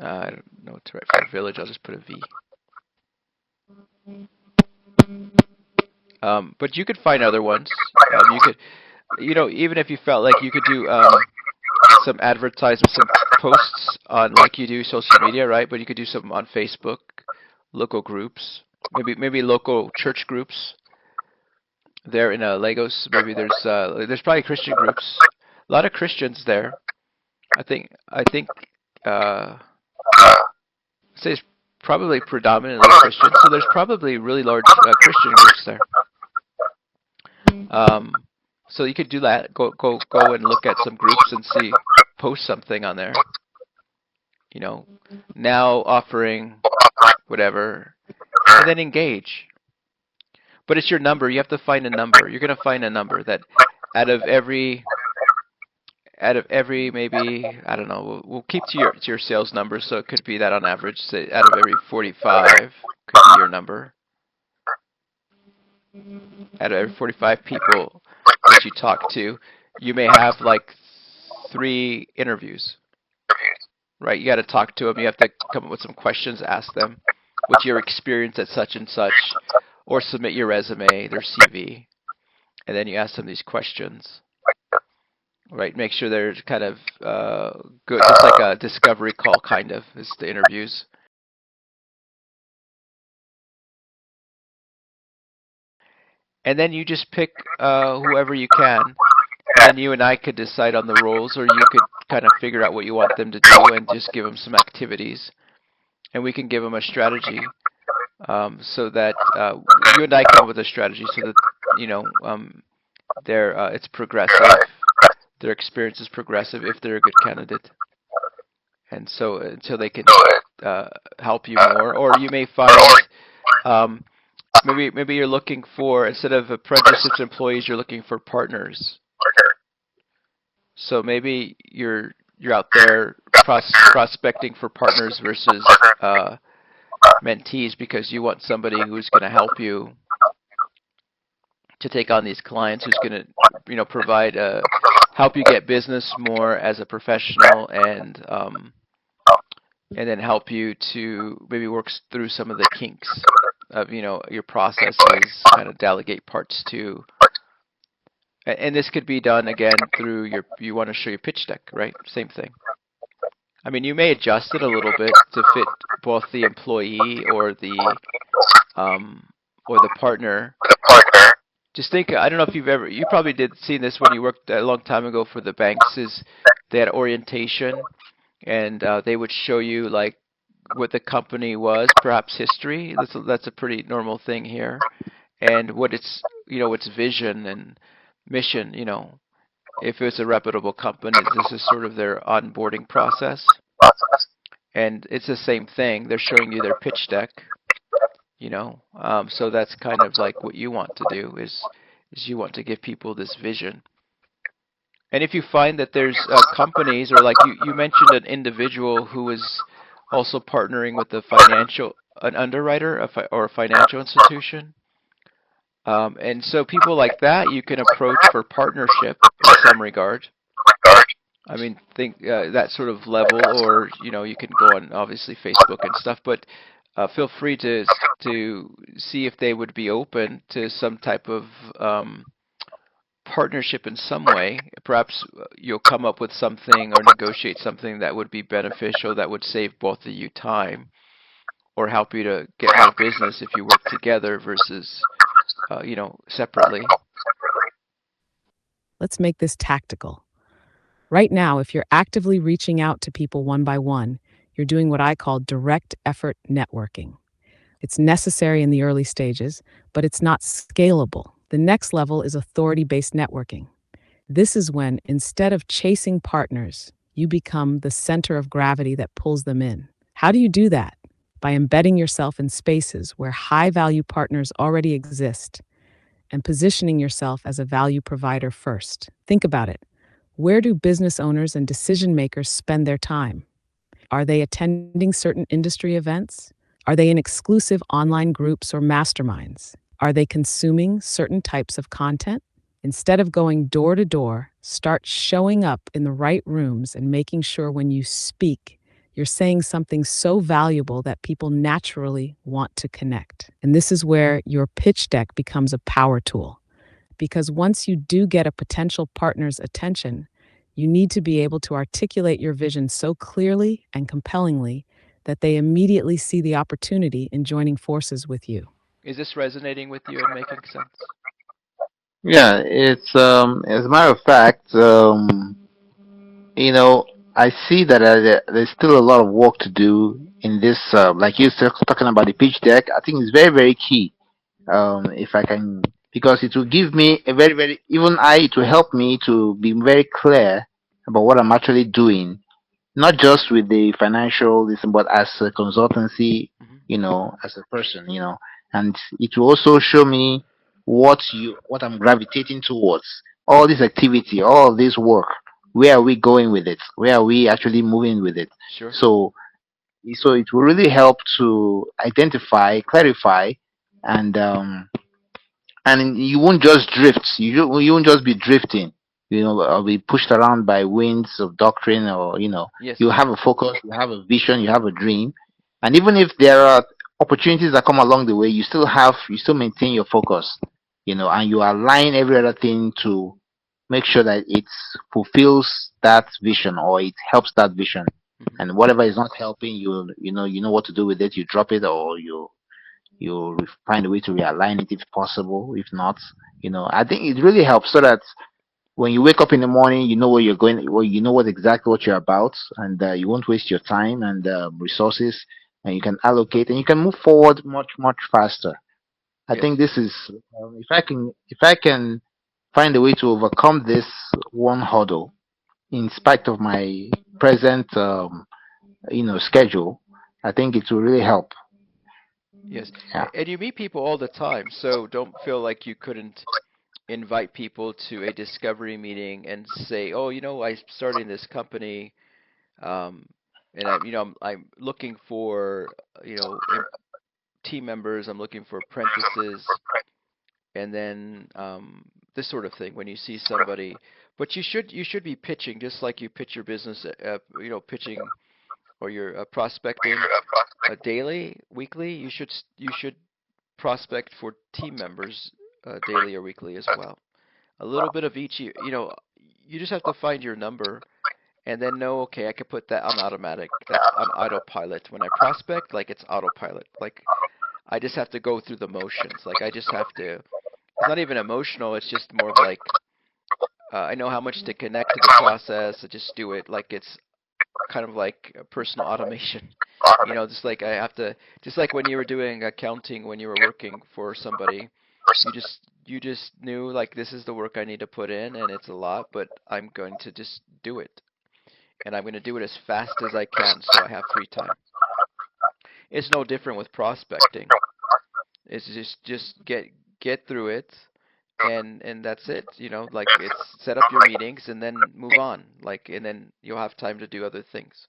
I don't know what to write for village. I'll just put a V. But you could find other ones. You could, even if you felt like you could do some advertisement, some posts on like you do social media, right? But you could do something on Facebook, local groups, maybe local church groups. There in Lagos, maybe there's probably Christian groups. A lot of Christians there. I think say it's probably predominantly Christian. So there's probably really large Christian groups there. So you could do that. Go and look at some groups and see, post something on there. Now offering whatever, and then engage. But it's your number. You have to find a number. You're going to find a number that out of every maybe, I don't know, we'll keep to your sales number, so it could be that on average, say out of every 45 could be your number. Out of every 45 people that you talk to, you may have like 3 interviews, right? You got to talk to them. You have to come up with some questions, ask them what's your experience at such and such, or submit your resume, their CV, and then you ask them these questions, right? Make sure they're kind of good, just like a discovery call kind of is the interviews. And then you just pick whoever you can, and then you and I could decide on the roles, or you could kind of figure out what you want them to do and just give them some activities, and we can give them a strategy, so that you and I come up with a strategy so that it's progressive. Their experience is progressive if they're a good candidate, and so until they can help you more, or you may find. Maybe you're looking for, instead of apprenticeships employees, you're looking for partners. So maybe you're out there prospecting for partners versus mentees, because you want somebody who's going to help you to take on these clients, who's going to provide help you get business more as a professional, and then help you to maybe work through some of the kinks of your processes, kind of delegate parts to. And this could be done again through you want to show your pitch deck, right? Same thing. I mean, you may adjust it a little bit to fit both the employee or the partner. Just think, I don't know if you probably did see this when you worked a long time ago for the banks, is they had orientation, and they would show you like what the company was, perhaps history. That's a pretty normal thing here, and what its vision and mission. If it's a reputable company, this is sort of their onboarding process, and it's the same thing. They're showing you their pitch deck. So that's kind of like what you want to do is you want to give people this vision. And if you find that there's companies, or like you mentioned an individual who was also partnering with an underwriter or a financial institution. And so people like that you can approach for partnership in some regard. I mean, think that sort of level, or you can go on obviously Facebook and stuff, but feel free to see if they would be open to some type of partnership in some way. Perhaps you'll come up with something or negotiate something that would be beneficial, that would save both of you time, or help you to get more business if you work together versus separately. Let's make this tactical. Right now, if you're actively reaching out to people one by one, you're doing what I call direct effort networking. It's necessary in the early stages, but it's not scalable. The next level is authority-based networking. This is when, instead of chasing partners, you become the center of gravity that pulls them in. How do you do that? By embedding yourself in spaces where high-value partners already exist and positioning yourself as a value provider first. Think about it. Where do business owners and decision makers spend their time? Are they attending certain industry events? Are they in exclusive online groups or masterminds? Are they consuming certain types of content? Instead of going door to door, start showing up in the right rooms and making sure when you speak, you're saying something so valuable that people naturally want to connect. And this is where your pitch deck becomes a power tool. Because once you do get a potential partner's attention, you need to be able to articulate your vision so clearly and compellingly that they immediately see the opportunity in joining forces with you. Is this resonating with you and making sense? Yeah, it's as a matter of fact, you know, I see that there's still a lot of work to do in this. Like you still talking about the pitch deck, I think it's very very key. If I can, because it will give me a very very even it will help me to be very clear about what I'm actually doing, not just with the financial this, but as a consultancy, Hmm. as a person, and it will also show me what I'm gravitating towards. All this activity, all this work, where are we going with it? Where are we actually moving with it? Sure. So, so it will really help to identify, clarify, and you won't just drift. You won't just be drifting. Or be pushed around by winds of doctrine, or Yes. you have a focus, you have a vision, you have a dream, and even if there are opportunities that come along the way, you still maintain your focus, and you align every other thing to make sure that it fulfills that vision or it helps that vision. Hmm. And whatever is not helping you know what to do with it. You drop it, or you find a way to realign it if possible. If not, I think it really helps so that when you wake up in the morning, you know where you're going, well, you know exactly what you're about, and you won't waste your time and resources, and you can allocate and you can move forward much much faster. I Yes. think this is if I can find a way to overcome this one hurdle in spite of my present schedule. I think it will really help. Yes. Yeah. And you meet people all the time, so don't feel like you couldn't invite people to a discovery meeting and say, "Oh, I'm starting this company, um, and I'm looking for, team members. I'm looking for apprentices, and then this sort of thing." When you see somebody, but you should be pitching just like you pitch your business, pitching or you're prospecting daily, weekly. You should prospect for team members daily or weekly as well. A little bit of each. You just have to find your number and then know, okay, I could put that on automatic. That's on autopilot. When I prospect, like it's autopilot. Like I just have to go through the motions. Like I just have to. It's not even emotional. It's just more of like I know how much to connect to the process. I just do it. Like it's kind of like a personal automation. Just like I have to. Just like when you were doing accounting, when you were working for somebody, you just knew like this is the work I need to put in, and it's a lot, but I'm going to just do it, and I'm going to do it as fast as I can, so I have free time. It's no different with prospecting. It's just get through it, and that's it. Like it's set up your meetings and then move on. Like and then you'll have time to do other things.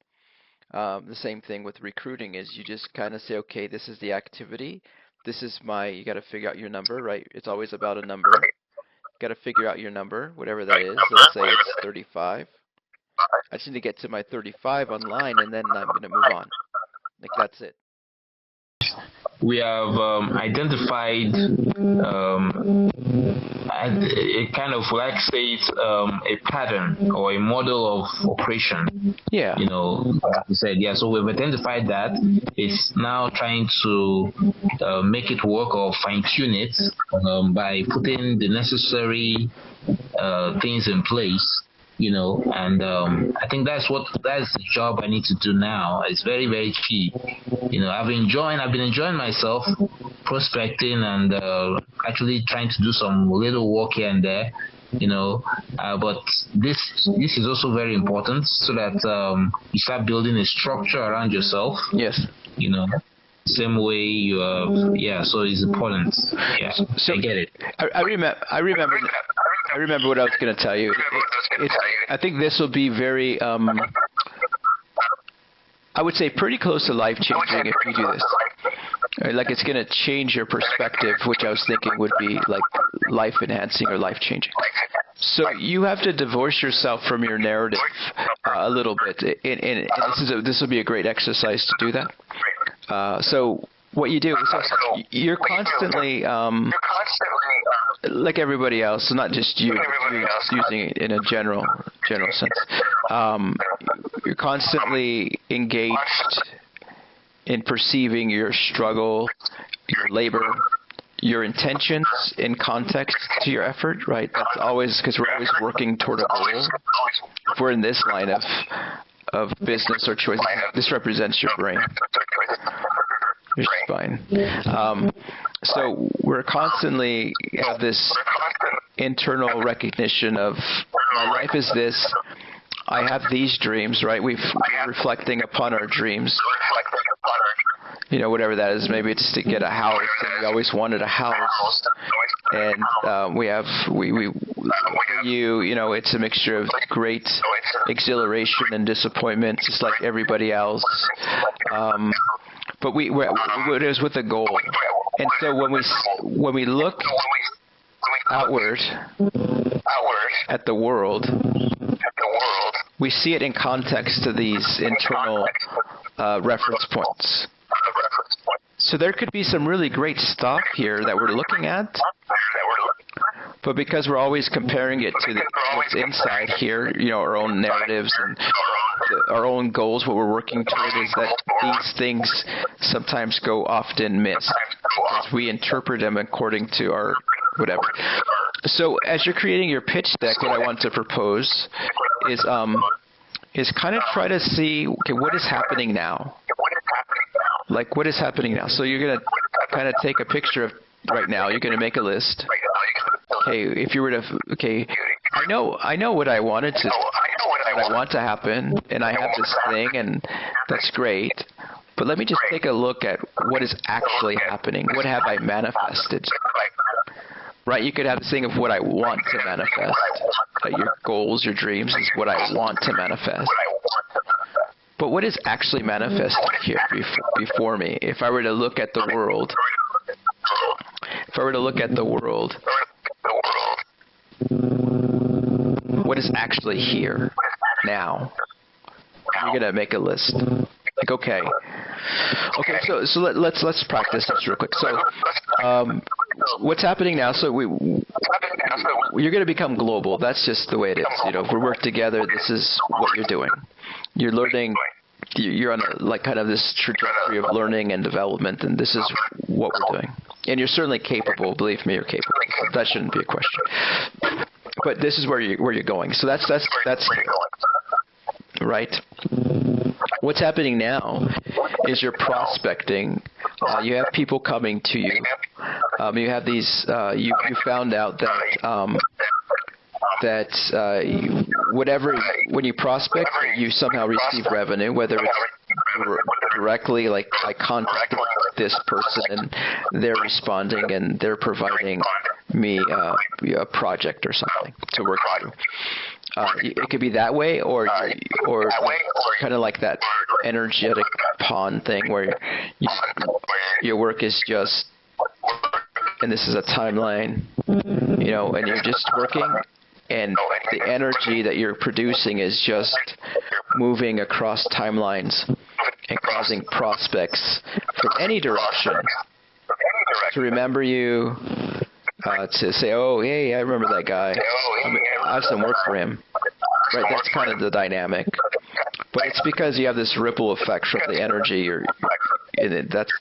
The same thing with recruiting is you just kind of say, okay, this is the activity. This is you got to figure out your number, right? It's always about a number. Got to figure out your number, whatever that is. Let's say it's 35. I just need to get to my 35 online, and then I'm going to move on. Like that's it. We have identified a kind of, like say it, a pattern or a model of operation. Yeah. Like you said, yeah. So we've identified that. It's now trying to make it work or fine tune it by putting the necessary things in place. And I think that's the job I need to do now. It's very very key. I've been enjoying myself prospecting and actually trying to do some little work here and there. But this is also very important so that you start building a structure around yourself. Yes. Same way you yeah. So it's important. Yeah, So I get it. I remember remember what I was going to tell you. I think this will be very, I would say pretty close to life-changing if you do this. Like it's going to change your perspective, which I was thinking would be like life-enhancing or life-changing. So you have to divorce yourself from your narrative a little bit, and this will be a great exercise to do that. So what you do is you're constantly, like everybody else, not just you, using it in a general sense. You're constantly engaged in perceiving your struggle, your labor, your intentions in context to your effort, right? That's always, because we're always working toward a goal. If we're in this line of business or choice, this represents your brain, your spine. So we're constantly have this internal recognition of my life is this. I have these dreams, right? We're reflecting upon our dreams. You know, whatever that is. Maybe it's to get a house, and we always wanted a house. And you know, it's a mixture of great exhilaration and disappointment, just like everybody else. But it was with a goal. And so when we look outward at the world, we see it in context to these internal reference points. So there could be some really great stuff here that we're looking at, but because we're always comparing it to what's inside here, you know, our own narratives and our own goals, what we're working toward, is that these things sometimes go often missed because we interpret them according to our whatever. So as you're creating your pitch deck, what I want to propose is kind of try to see, okay, what is happening now? Like, what is happening now? So you're going to kind of take a picture of right now. You're going to make a list. Okay, if you were to, okay, I know what I wanted to, what I want to happen, and I have this thing, and that's great. But let me just take a look at what is actually happening. What have I manifested? Right? You could have this thing of what I want to manifest. Your goals, your dreams is what I want to manifest. But what is actually manifested here before me? If I were to look at the world, what is actually here now? You're gonna make a list. Like, okay. So let's practice this real quick. So, what's happening now? So you're going to become global. That's just the way it is. You know, if we work together, this is what you're doing. You're learning. You're on kind of this trajectory of learning and development, and this is what we're doing. And you're certainly capable. Believe me, you're capable. That shouldn't be a question. But this is where you're going. So that's right. What's happening now is you're prospecting. You have people coming to you. You have these. You found out that when you prospect, you somehow receive revenue, whether it's directly, like I contacted this person and they're responding and they're providing me a project or something to work through. It could be that way, or kind of like that energetic pawn thing where your work is just, and this is a timeline, you know, and you're just working, and the energy that you're producing is just moving across timelines and causing prospects from any direction to remember you, to say, oh, hey, I remember that guy. I have some work for him. Right, that's kind of the dynamic. But it's because you have this ripple effect from the energy. That's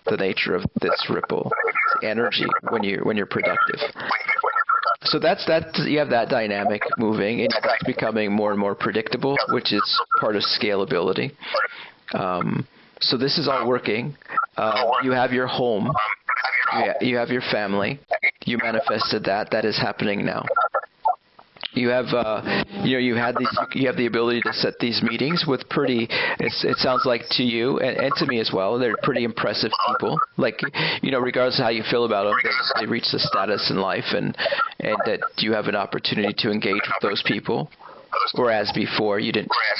the nature of this ripple. It's energy when you're productive. So you have that dynamic moving, and that's becoming more and more predictable, which is part of scalability. So this is all working. You have your home. You have your family. You manifested that. That is happening now. You have, you have the ability to set these meetings with pretty. It sounds like to you and to me as well. They're pretty impressive people. Like, regardless of how you feel about them, they reach the status in life, and that you have an opportunity to engage with those people. Whereas before, you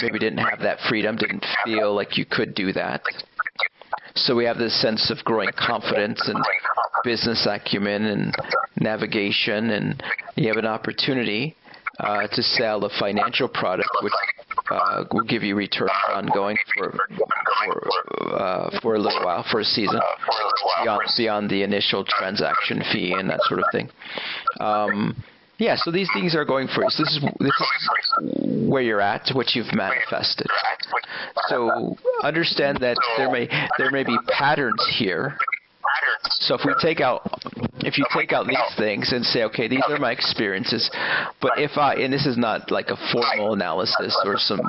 maybe didn't have that freedom, didn't feel like you could do that. So we have this sense of growing confidence and business acumen and navigation, and you have an opportunity to sell a financial product which will give you returns ongoing for a little while, for a season, beyond the initial transaction fee and that sort of thing. So these things are going for you. So this is where you're at, what you've manifested. So understand that there may be patterns here. So if you take out these things and say, okay, these are my experiences, but and this is not like a formal analysis or some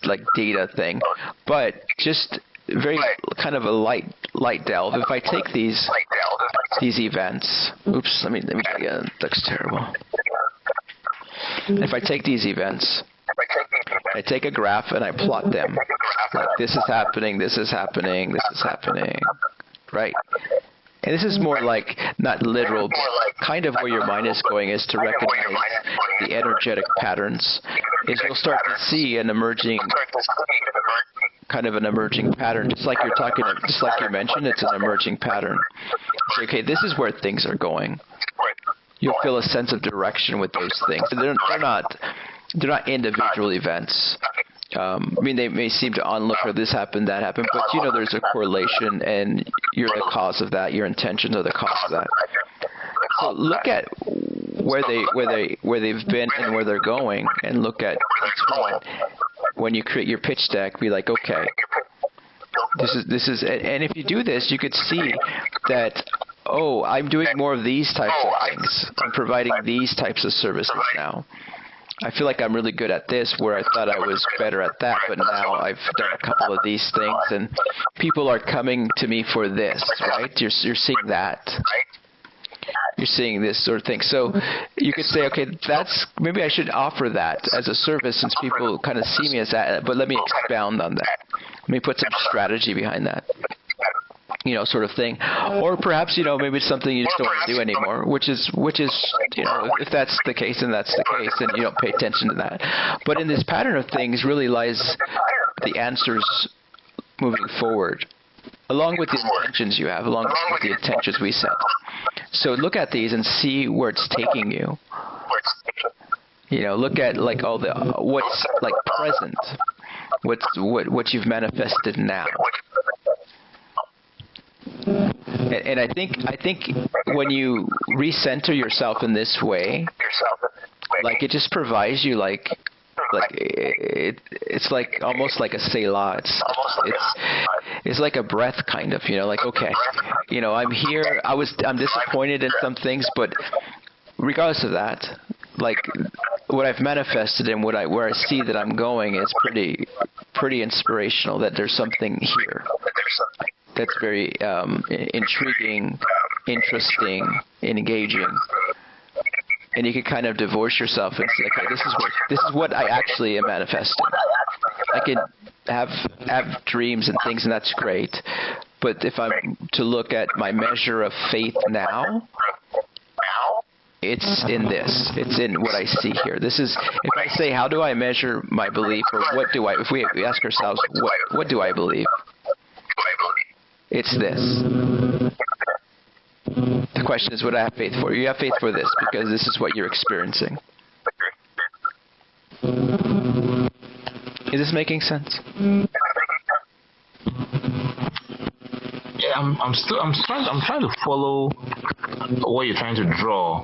like data thing, but just very kind of a light delve. If I take these events, oops, let me again. That's terrible. If I take these events, I take a graph and I plot them. Like, this is happening, this is happening, this is happening, right? And this is more like, not literal, but kind of where your mind is going is to recognize the energetic patterns. Is you'll start to see an emerging pattern, just like you mentioned, it's an emerging pattern. So, okay, this is where things are going. You'll feel a sense of direction with those things. They're not individual events. They may seem to onlook, or this happened, that happened, but there's a correlation, and you're the cause of that. Your intentions are the cause of that. So look at where they've been and where they're going, and look at each one. When you create your pitch deck, be like, okay, this is, and if you do this, you could see that, oh, I'm doing more of these types of things. I'm providing these types of services now. I feel like I'm really good at this, where I thought I was better at that, but now I've done a couple of these things, and people are coming to me for this, right? You're seeing that. You're seeing this sort of thing. So you could say, okay, maybe I should offer that as a service, since people kind of see me as that, but let me expound on that. Let me put some strategy behind that. Sort of thing. Or perhaps, maybe it's something you just don't want to do anymore, which is, if that's the case, then that's the case, and you don't pay attention to that. But in this pattern of things really lies the answers moving forward, along with the intentions you have, along with the intentions we set. So look at these and see where it's taking you. Look at like all what's like present, what you've manifested now. And I think when you recenter yourself in this way, like, it just provides you it's like almost like a selah. It's like a breath, kind of, like, okay, I'm here. I'm disappointed in some things, but regardless of that, like, what I've manifested and where I see that I'm going is pretty inspirational. That there's something here that's very intriguing, interesting, engaging, and you can kind of divorce yourself and say, okay, this is what I actually am manifesting. I can have dreams and things, and that's great, but if I'm to look at my measure of faith now, it's in this. It's in what I see here. This is, if I say, how do I measure my belief, or if we ask ourselves, what do I believe? It's this. The question is, what do I have faith for? You have faith for this because this is what you're experiencing. Is this making sense? Yeah, I'm trying to follow what you're trying to draw.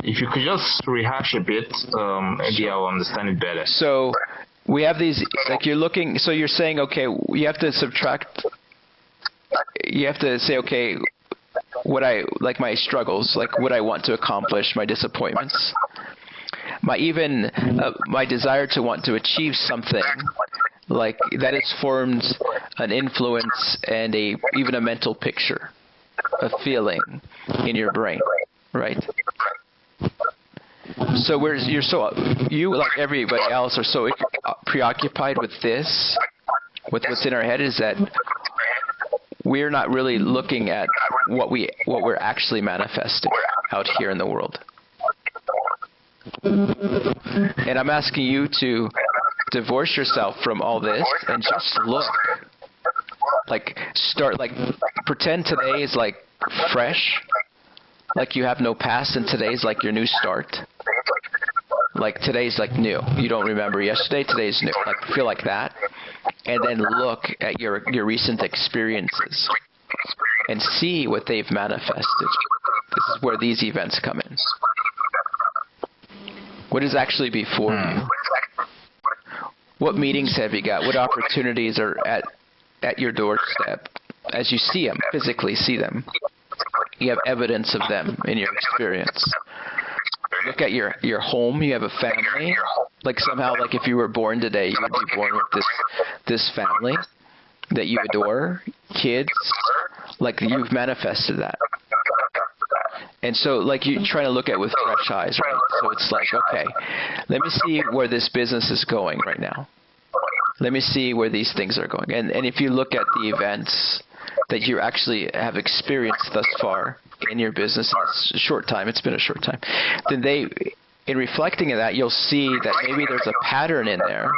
If you could just rehash a bit, maybe I'll understand it better. So we have these, like, you're looking. So you're saying, okay, you have to subtract. You have to say, okay, my struggles, like what I want to accomplish, my disappointments, my desire to want to achieve something, like that has formed an influence and even a mental picture, a feeling in your brain, right? So you like everybody else are so preoccupied with this, with what's in our head, is that we're not really looking at what we're actually manifesting out here in the world. And I'm asking you to divorce yourself from all this and just look. Pretend today is like fresh, like you have no past, and today's like your new start. Like today's like new. You don't remember yesterday, today's new. Like feel like that. And then look at your recent experiences and see what they've manifested. This is where these events come in. What is actually before you? What meetings have you got? What opportunities are at your doorstep as you see them, physically see them? You have evidence of them in your experience. Look at your home. You have a family. Like somehow, like if you were born today, you would be born with this family that you adore, kids. Like you've manifested that. And so like you try to look at it with fresh eyes, right? So it's like, okay, let me see where this business is going right now. Let me see where these things are going. And if you look at the events that you actually have experienced thus far in your business, it's a short time, it's been a short time, then in reflecting on that, you'll see that maybe there's a pattern in there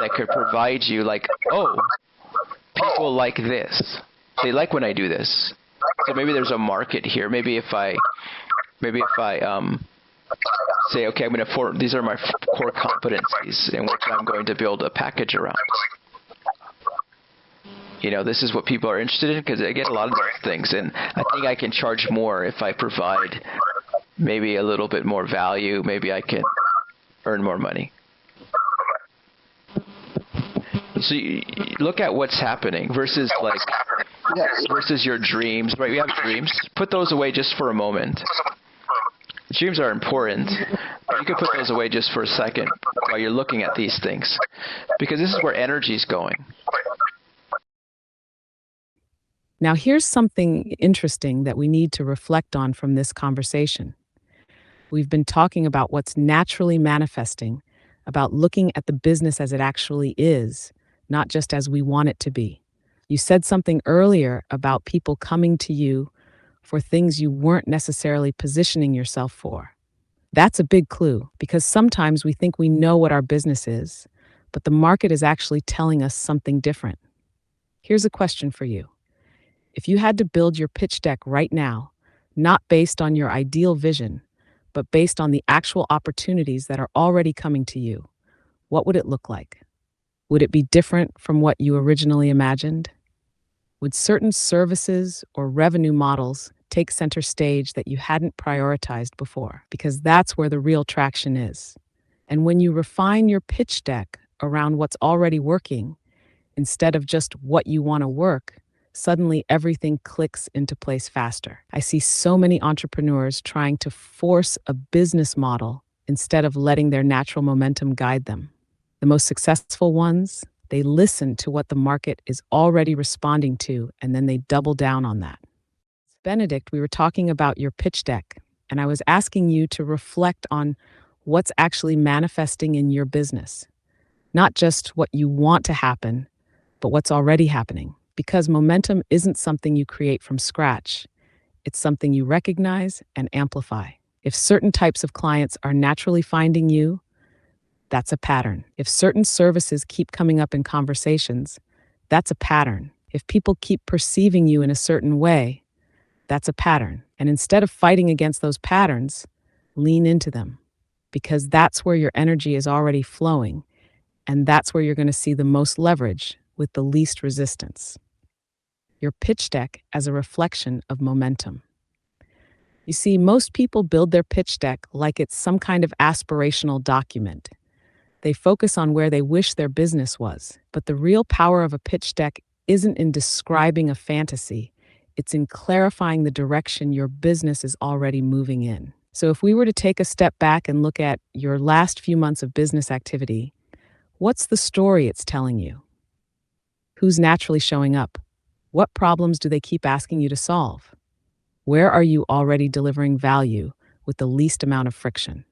that could provide you like, oh, people like this. They like when I do this. So maybe there's a market here. Maybe if I say, okay, these are my core competencies in which I'm going to build a package around. This is what people are interested in, because I get a lot of those things, and I think I can charge more if I provide maybe a little bit more value. Maybe I can earn more money. So you look at what's happening versus your dreams, right? We have dreams. Put those away just for a moment. Dreams are important, but you can put those away just for a second while you're looking at these things, because this is where energy is going. Now, here's something interesting that we need to reflect on from this conversation. We've been talking about what's naturally manifesting, about looking at the business as it actually is, not just as we want it to be. You said something earlier about people coming to you for things you weren't necessarily positioning yourself for. That's a big clue, because sometimes we think we know what our business is, but the market is actually telling us something different. Here's a question for you. If you had to build your pitch deck right now, not based on your ideal vision, but based on the actual opportunities that are already coming to you, what would it look like? Would it be different from what you originally imagined? Would certain services or revenue models take center stage that you hadn't prioritized before? Because that's where the real traction is. And when you refine your pitch deck around what's already working, instead of just what you want to work, suddenly everything clicks into place faster. I see so many entrepreneurs trying to force a business model instead of letting their natural momentum guide them. The most successful ones, they listen to what the market is already responding to, and then they double down on that. Benedict, we were talking about your pitch deck, and I was asking you to reflect on what's actually manifesting in your business. Not just what you want to happen, but what's already happening. Because momentum isn't something you create from scratch. It's something you recognize and amplify. If certain types of clients are naturally finding you, that's a pattern. If certain services keep coming up in conversations, that's a pattern. If people keep perceiving you in a certain way, that's a pattern. And instead of fighting against those patterns, lean into them, because that's where your energy is already flowing, and that's where you're going to see the most leverage with the least resistance. Your pitch deck as a reflection of momentum. You see, most people build their pitch deck like it's some kind of aspirational document. They focus on where they wish their business was, but the real power of a pitch deck isn't in describing a fantasy. It's in clarifying the direction your business is already moving in. So if we were to take a step back and look at your last few months of business activity, what's the story it's telling you? Who's naturally showing up? What problems do they keep asking you to solve? Where are you already delivering value with the least amount of friction?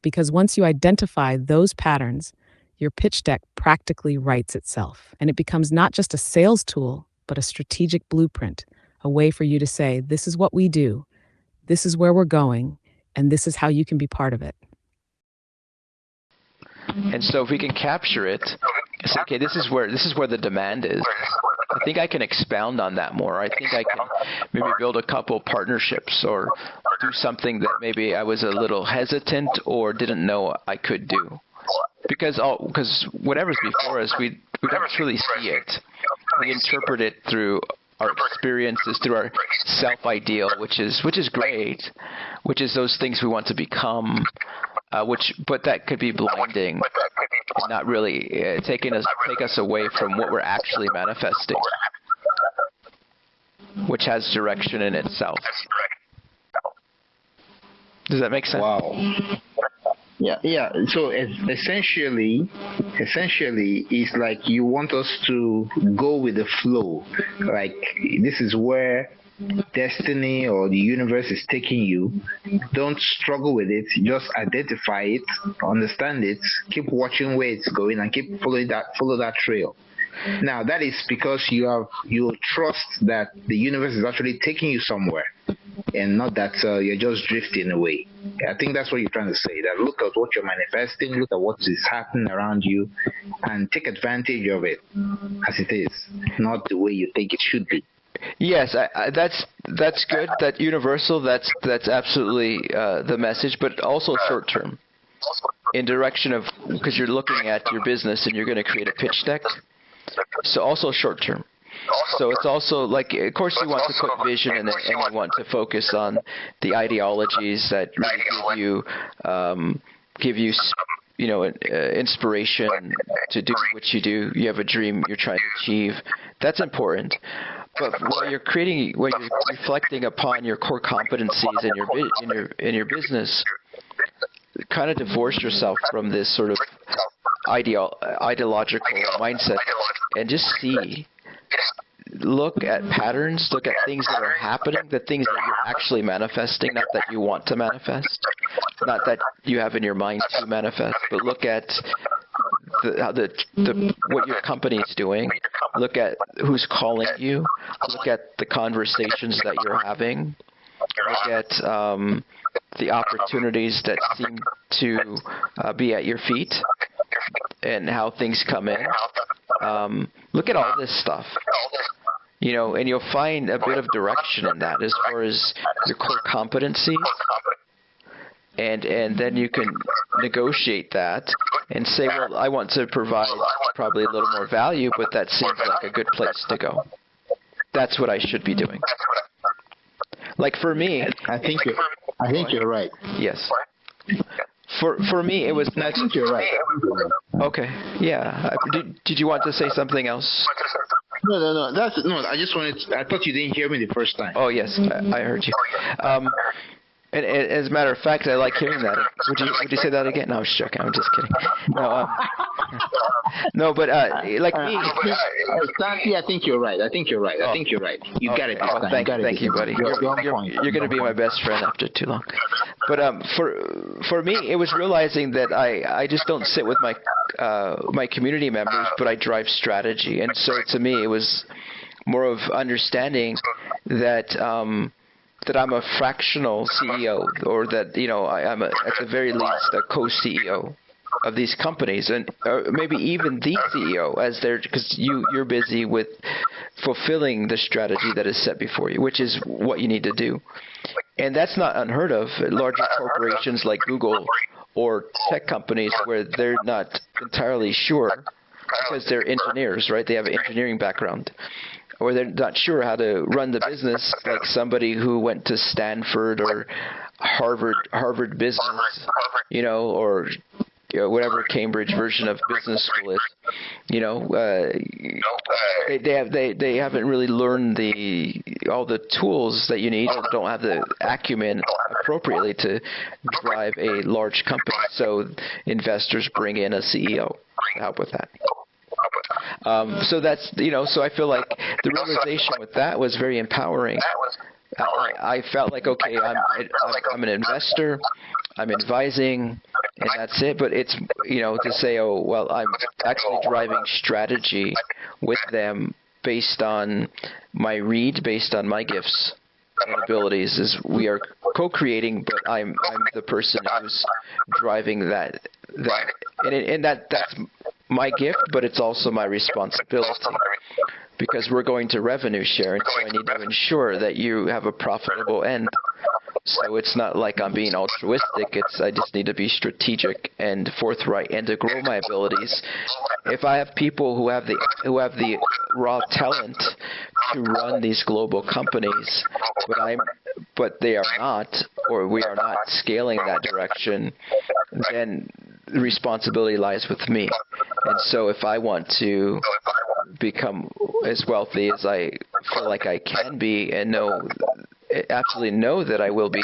because once you identify those patterns, your pitch deck practically writes itself, and it becomes not just a sales tool, but a strategic blueprint, a way for you to say, this is what we do, this is where we're going, and this is how you can be part of it. And so if we can capture it, say, okay, this is where the demand is. I think I can expound on that more. I think I can maybe build a couple partnerships or do something that maybe I was a little hesitant or didn't know I could do. Because whatever's before us, we don't truly see it. We interpret it through our experiences, through our self-ideal, which is great, which is those things we want to become, but that could be blinding and not really take us away from what we're actually manifesting, which has direction in itself. Does that make sense? Wow. Yeah. So essentially, it's like you want us to go with the flow. Like this is where destiny or the universe is taking you. Don't struggle with it. Just identify it, understand it, keep watching where it's going, and keep follow that trail. Now that is because you trust that the universe is actually taking you somewhere, and not that you're just drifting away. I think that's what you're trying to say. That look at what you're manifesting, look at what is happening around you, and take advantage of it as it is, not the way you think it should be. Yes, that's good. That universal. That's absolutely the message, but also short term, in direction of, because you're looking at your business and you're going to create a pitch deck. So also short term. So it's also like, of course, you want to put vision in it, and you want to focus on the ideologies that really give you inspiration to do what you do. You have a dream you're trying to achieve. That's important. But when you're reflecting upon your core competencies in your business, kind of divorce yourself from this sort of ideological mindset and just look at patterns, look at things that are happening, the things that you're actually manifesting, not that you want to manifest, not that you have in your mind to manifest, but look at what your company is doing, look at who's calling you, look at the conversations that you're having, look at the opportunities that seem to be at your feet and how things come in. Look at all this stuff, and you'll find a bit of direction in that as far as your core competency. And then you can negotiate that and say, well, I want to provide probably a little more value, but that seems like a good place to go. That's what I should be doing. Like for me, I think you're right. Yes. For me, it was. I think you're right. Okay. Yeah. Did you want to say something else? No. I just wanted. I thought you didn't hear me the first time. Oh yes, I heard you. And as a matter of fact, I like hearing that. Would you say that again? No, I was joking. I'm just kidding. No, but like me. Stanley, I think you're right. You got it. Oh, thank you, buddy. You're going to be my best friend after too long. But for me, it was realizing that I just don't sit with my community members, but I drive strategy. And so to me, it was more of understanding that I'm a fractional CEO, or that I'm at the very least a co-CEO of these companies, and maybe even the CEO, because you're busy with fulfilling the strategy that is set before you, which is what you need to do. And that's not unheard of. Larger corporations like Google or tech companies where they're not entirely sure, because they're engineers, right? They have an engineering background. Or they're not sure how to run the business, like somebody who went to Stanford or Harvard Business, or whatever Cambridge version of business school is. They haven't really learned all the tools that you need, or don't have the acumen appropriately to drive a large company. So investors bring in a CEO to help with that. So that's, so I feel like the realization with that was very empowering. I felt like, okay, I'm an investor, I'm advising, and that's it. But it's, to say, oh, well, I'm actually driving strategy with them based on my read, based on my gifts and abilities, is we are co-creating, but I'm the person who's driving that, and that's my gift, but it's also my responsibility, because we're going to revenue share, and so I need to ensure that you have a profitable end. So it's not like I'm being altruistic. I just need to be strategic and forthright, and to grow my abilities. If I have people who have the raw talent to run these global companies, but they are not, or we are not scaling that direction, then the responsibility lies with me. And so if I want to become as wealthy as I feel like I can be, and absolutely know that I will be,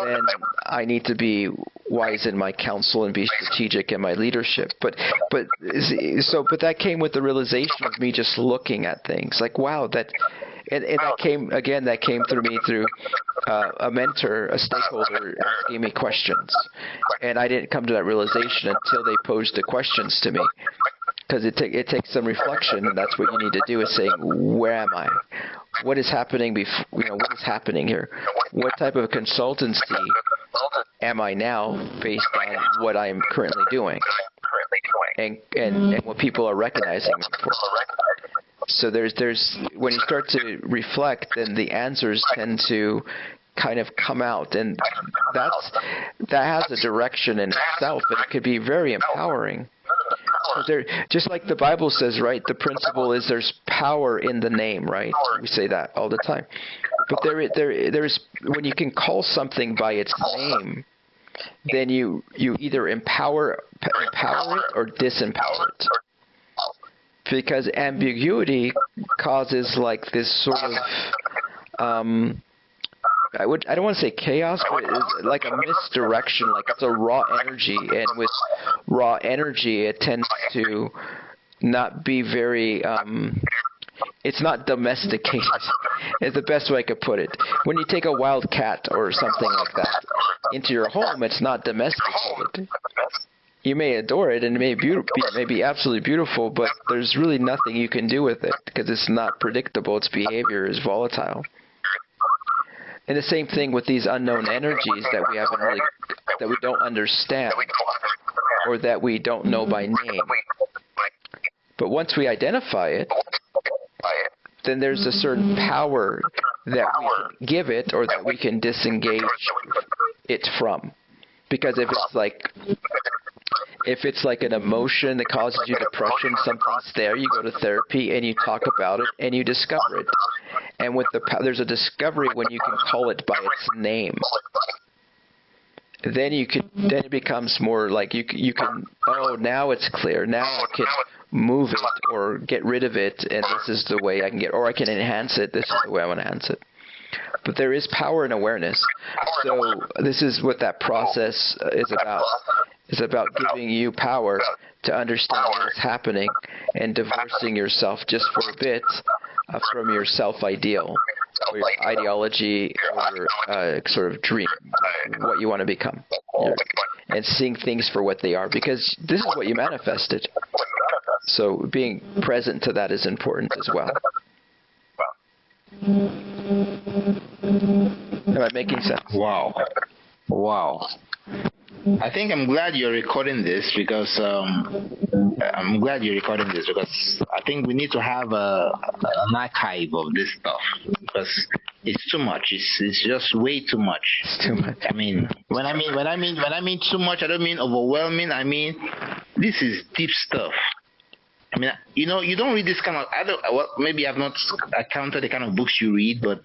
then I need to be wise in my counsel and be strategic in my leadership. But that came with the realization of me just looking at things like, wow, and that came through me through a mentor, a stakeholder asking me questions, and I didn't come to that realization until they posed the questions to me. Because it takes some reflection, and that's what you need to do, is saying, where am I? What is happening what is happening here? What type of consultancy am I now based on what I'm currently doing? And what people are recognizing me for. So there's when you start to reflect, then the answers tend to kind of come out, and that has a direction in itself, and it could be very empowering. Just like the Bible says, right? The principle is there's power in the name, right? We say that all the time. But there's when you can call something by its name, then you either empower it or disempower it. Because ambiguity causes like this sort of I don't want to say chaos, but it's like a misdirection, like it's a raw energy, and with raw energy it tends to not be very it's not domesticated is the best way I could put it. When you take a wild cat or something like that into your home, it's not domesticated. You may adore it, and it may be absolutely beautiful, but there's really nothing you can do with it because it's not predictable. Its behavior is volatile. And the same thing with these unknown energies that we don't understand, or that we don't know by name. But once we identify it, then there's a certain power that we can give it, or that we can disengage it from. Because if it's like an emotion that causes you depression, something's there, you go to therapy and you talk about it and you discover it. And there's a discovery when you can call it by its name. Then it becomes more like you can, oh, now it's clear. Now I can move it or get rid of it, and this is the way I can or I can enhance it. This is the way I want to enhance it. But there is power in awareness. So this is what that process is about. It's about giving you power to understand what is happening and divorcing yourself just for a bit from your self-ideal, or your ideology, or your sort of dream, what you want to become, and seeing things for what they are, because this is what you manifested. So being present to that is important as well. Am I making sense? Wow. I think I'm glad you're recording this because I think we need to have an archive of this stuff, because it's too much. It's just way too much. It's too much. I mean, when I mean too much, I don't mean overwhelming. I mean, this is deep stuff. I mean, you don't read this kind of. Maybe I've not counted the kind of books you read, but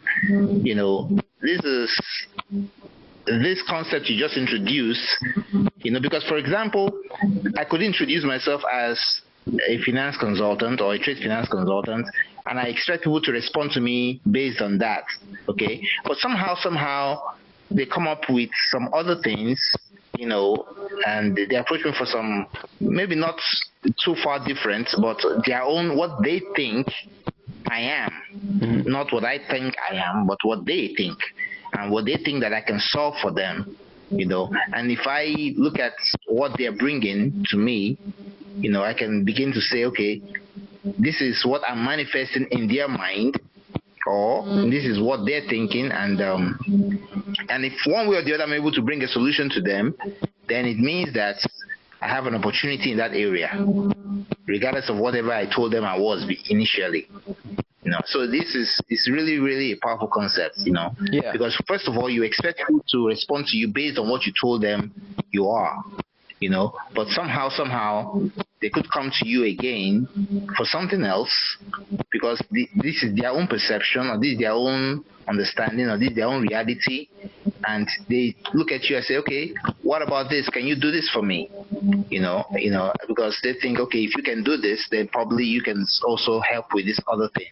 this concept you just introduced, because, for example, I could introduce myself as a finance consultant or a trade finance consultant, and I expect people to respond to me based on that, okay? But somehow they come up with some other things, and they approach me for some, maybe not too far different, but their own, what they think I am, not what I think I am, but what they think. And what they think that I can solve for them. And if I look at what they're bringing to me, I can begin to say, okay, this is what I'm manifesting in their mind, or this is what they're thinking, and if one way or the other I'm able to bring a solution to them, then it means that I have an opportunity in that area, regardless of whatever I told them I was initially. So this is really, really a powerful concept, Yeah. Because first of all, you expect people to respond to you based on what you told them you are, but somehow they could come to you again for something else, because this is their own perception, or this is their own understanding, or this is their own reality, and they look at you and say, okay, what about this? Can you do this for me? Because they think, okay, if you can do this, then probably you can also help with this other thing.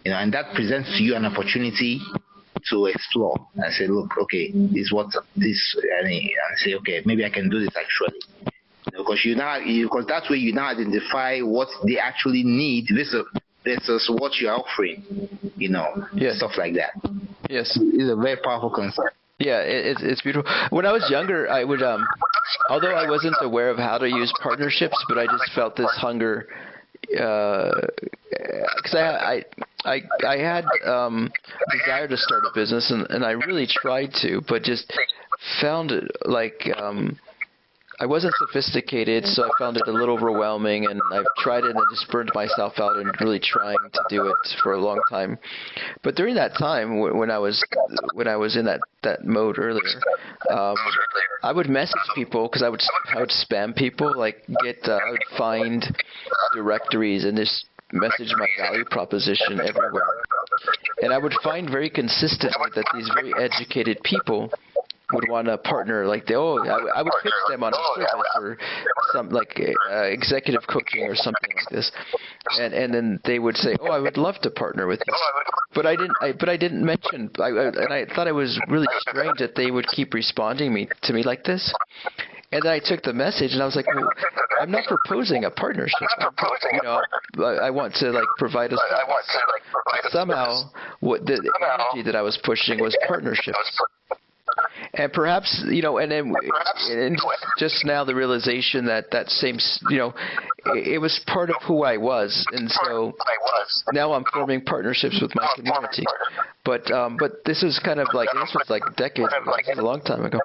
And that presents to you an opportunity to explore and say, look, okay, this is what this, and say, okay, maybe I can do this actually. Because that way you now identify what they actually need versus what you're offering, Yes. Stuff like that. Yes. It's a very powerful concept. Yeah, it's beautiful. When I was younger, I would, although I wasn't aware of how to use partnerships, but I just felt this hunger, because I had desire to start a business, and I really tried to, but just found it like I wasn't sophisticated, so I found it a little overwhelming, and I've tried it and just burned myself out and really trying to do it for a long time. But during that time, when I was in that mode earlier, I would message people, because I would spam people, like I would find directories and just message my value proposition everywhere. And I would find very consistently that these very educated people would want to partner, I would pitch them on a service or some executive coaching or something like this, and then they would say, "Oh, I would love to partner with you," but I didn't mention, and I thought it was really strange that they would keep responding to me like this. And then I took the message and I was like, well, I'm not proposing a partnership. I want to provide a service. Somehow, what the energy that I was pushing was partnerships. And perhaps, and just now the realization that same, it was part of who I was. And so now I'm forming partnerships with my community. But this is kind of this was decades ago. This is a long time ago.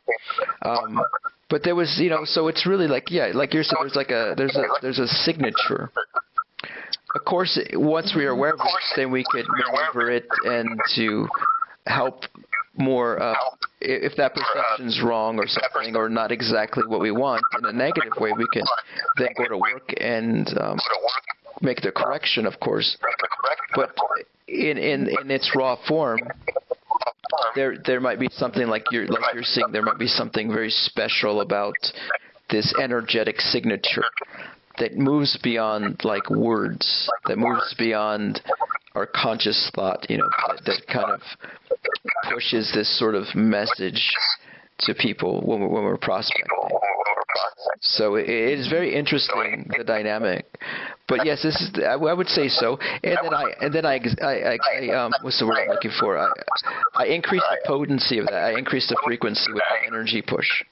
But there was, so it's really like you're saying, there's a signature. Of course, once we are aware of it, then we could maneuver it and to help more, if that perception's wrong or something, or not exactly what we want in a negative way, we can then go to work and make the correction, of course. But in its raw form, there might be something like you're seeing. There might be something very special about this energetic signature that moves beyond words, that moves beyond our conscious thought. That kind of pushes this sort of message to people when we're prospecting. So it is very interesting, the dynamic. But yes, this is, I would say so. And then I what's the word I'm looking for? I increase the potency of that. I increase the frequency with the energy push.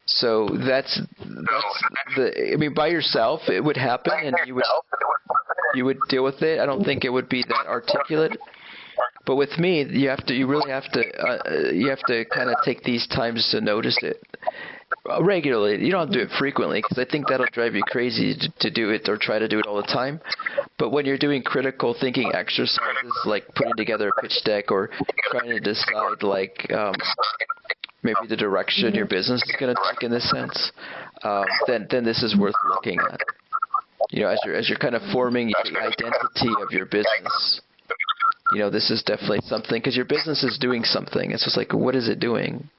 So that's by yourself it would happen, and you would deal with it. I don't think it would be that articulate. But with me, you really have to kind of take these times to notice it regularly. You don't have to do it frequently, because I think that'll drive you crazy to do it or try to do it all the time. But when you're doing critical thinking exercises, like putting together a pitch deck or trying to decide maybe the direction your business is going to take in this sense, then this is worth looking at. As you're kind of forming the identity of your business. This is definitely something, because your business is doing something. It's just what is it doing?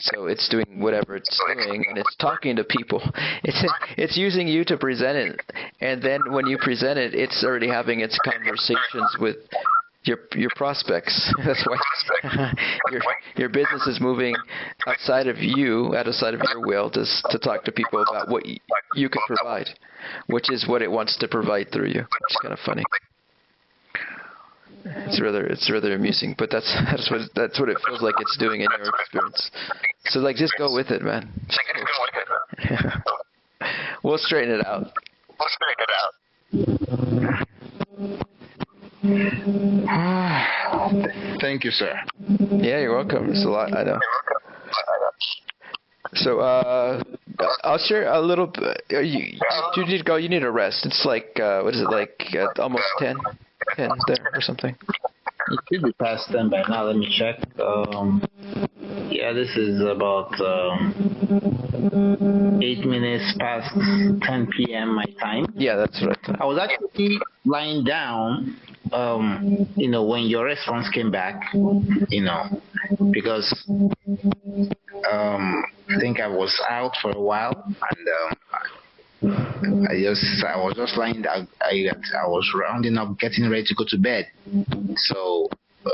So it's doing whatever it's doing, and it's talking to people. It's using you to present it, and then when you present it, it's already having its conversations with your prospects. That's why your business is moving outside of your will to talk to people about what you can provide, which is what it wants to provide through you. Which is kind of funny. It's rather amusing, but that's what it feels like it's doing in your experience. So like, just go with it, man. We'll straighten it out. Thank you, sir. Yeah, you're welcome. It's a lot, I know. So I'll share a little bit. You need to go. You need a rest. It's like what is it, like almost 10 there or something. It should be past 10 by now. Let me check. Yeah, this is about 8 minutes past 10 p.m. my time. Yeah, that's what I thought. I was actually lying down, when your response came back, because I think I was out for a while, and I was just lying down. I was rounding up, getting ready to go to bed. So I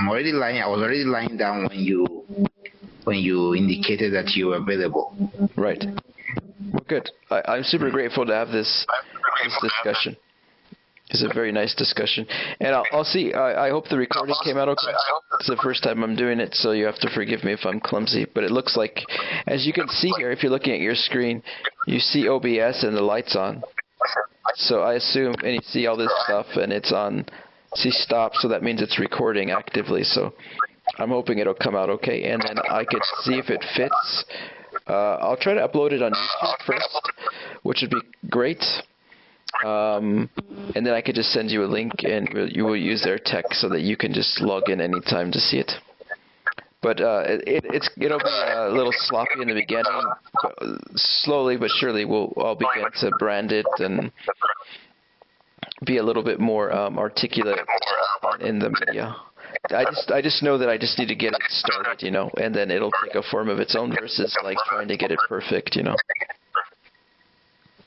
was already lying down when you indicated that you were available. Right. Well, good. I'm super grateful to have this discussion. It's a very nice discussion, and I'll see. I hope the recording came out okay. It's the first time I'm doing it, so you have to forgive me if I'm clumsy. But it looks like, as you can see here, if you're looking at your screen, you see OBS and the lights on. So I assume, and you see all this stuff, and it's on. See stop, so that means it's recording actively. So I'm hoping it'll come out okay, and then I could see if it fits. I'll try to upload it on YouTube first, which would be great. And then I could just send you a link, and you will use their tech so that you can just log in anytime to see it. But it'll be a little sloppy in the beginning. But slowly but surely, I'll begin to brand it and be a little bit more articulate in the media. I just know that I just need to get it started, and then it'll take a form of its own versus like trying to get it perfect,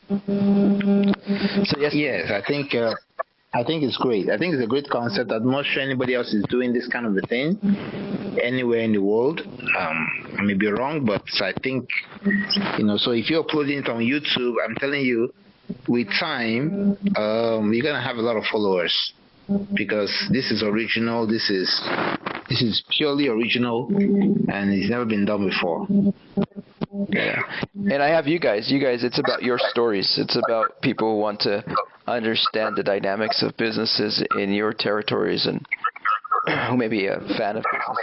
So yes, I think it's great. I think it's a great concept. I'm not sure anybody else is doing this kind of a thing anywhere in the world. I may be wrong, but I think So if you're uploading it on YouTube, I'm telling you, with time, you're gonna have a lot of followers because this is original. This is purely original, and it's never been done before. Yeah, and I have you guys. It's about your stories. It's about people who want to understand the dynamics of businesses in your territories and who may be a fan of business.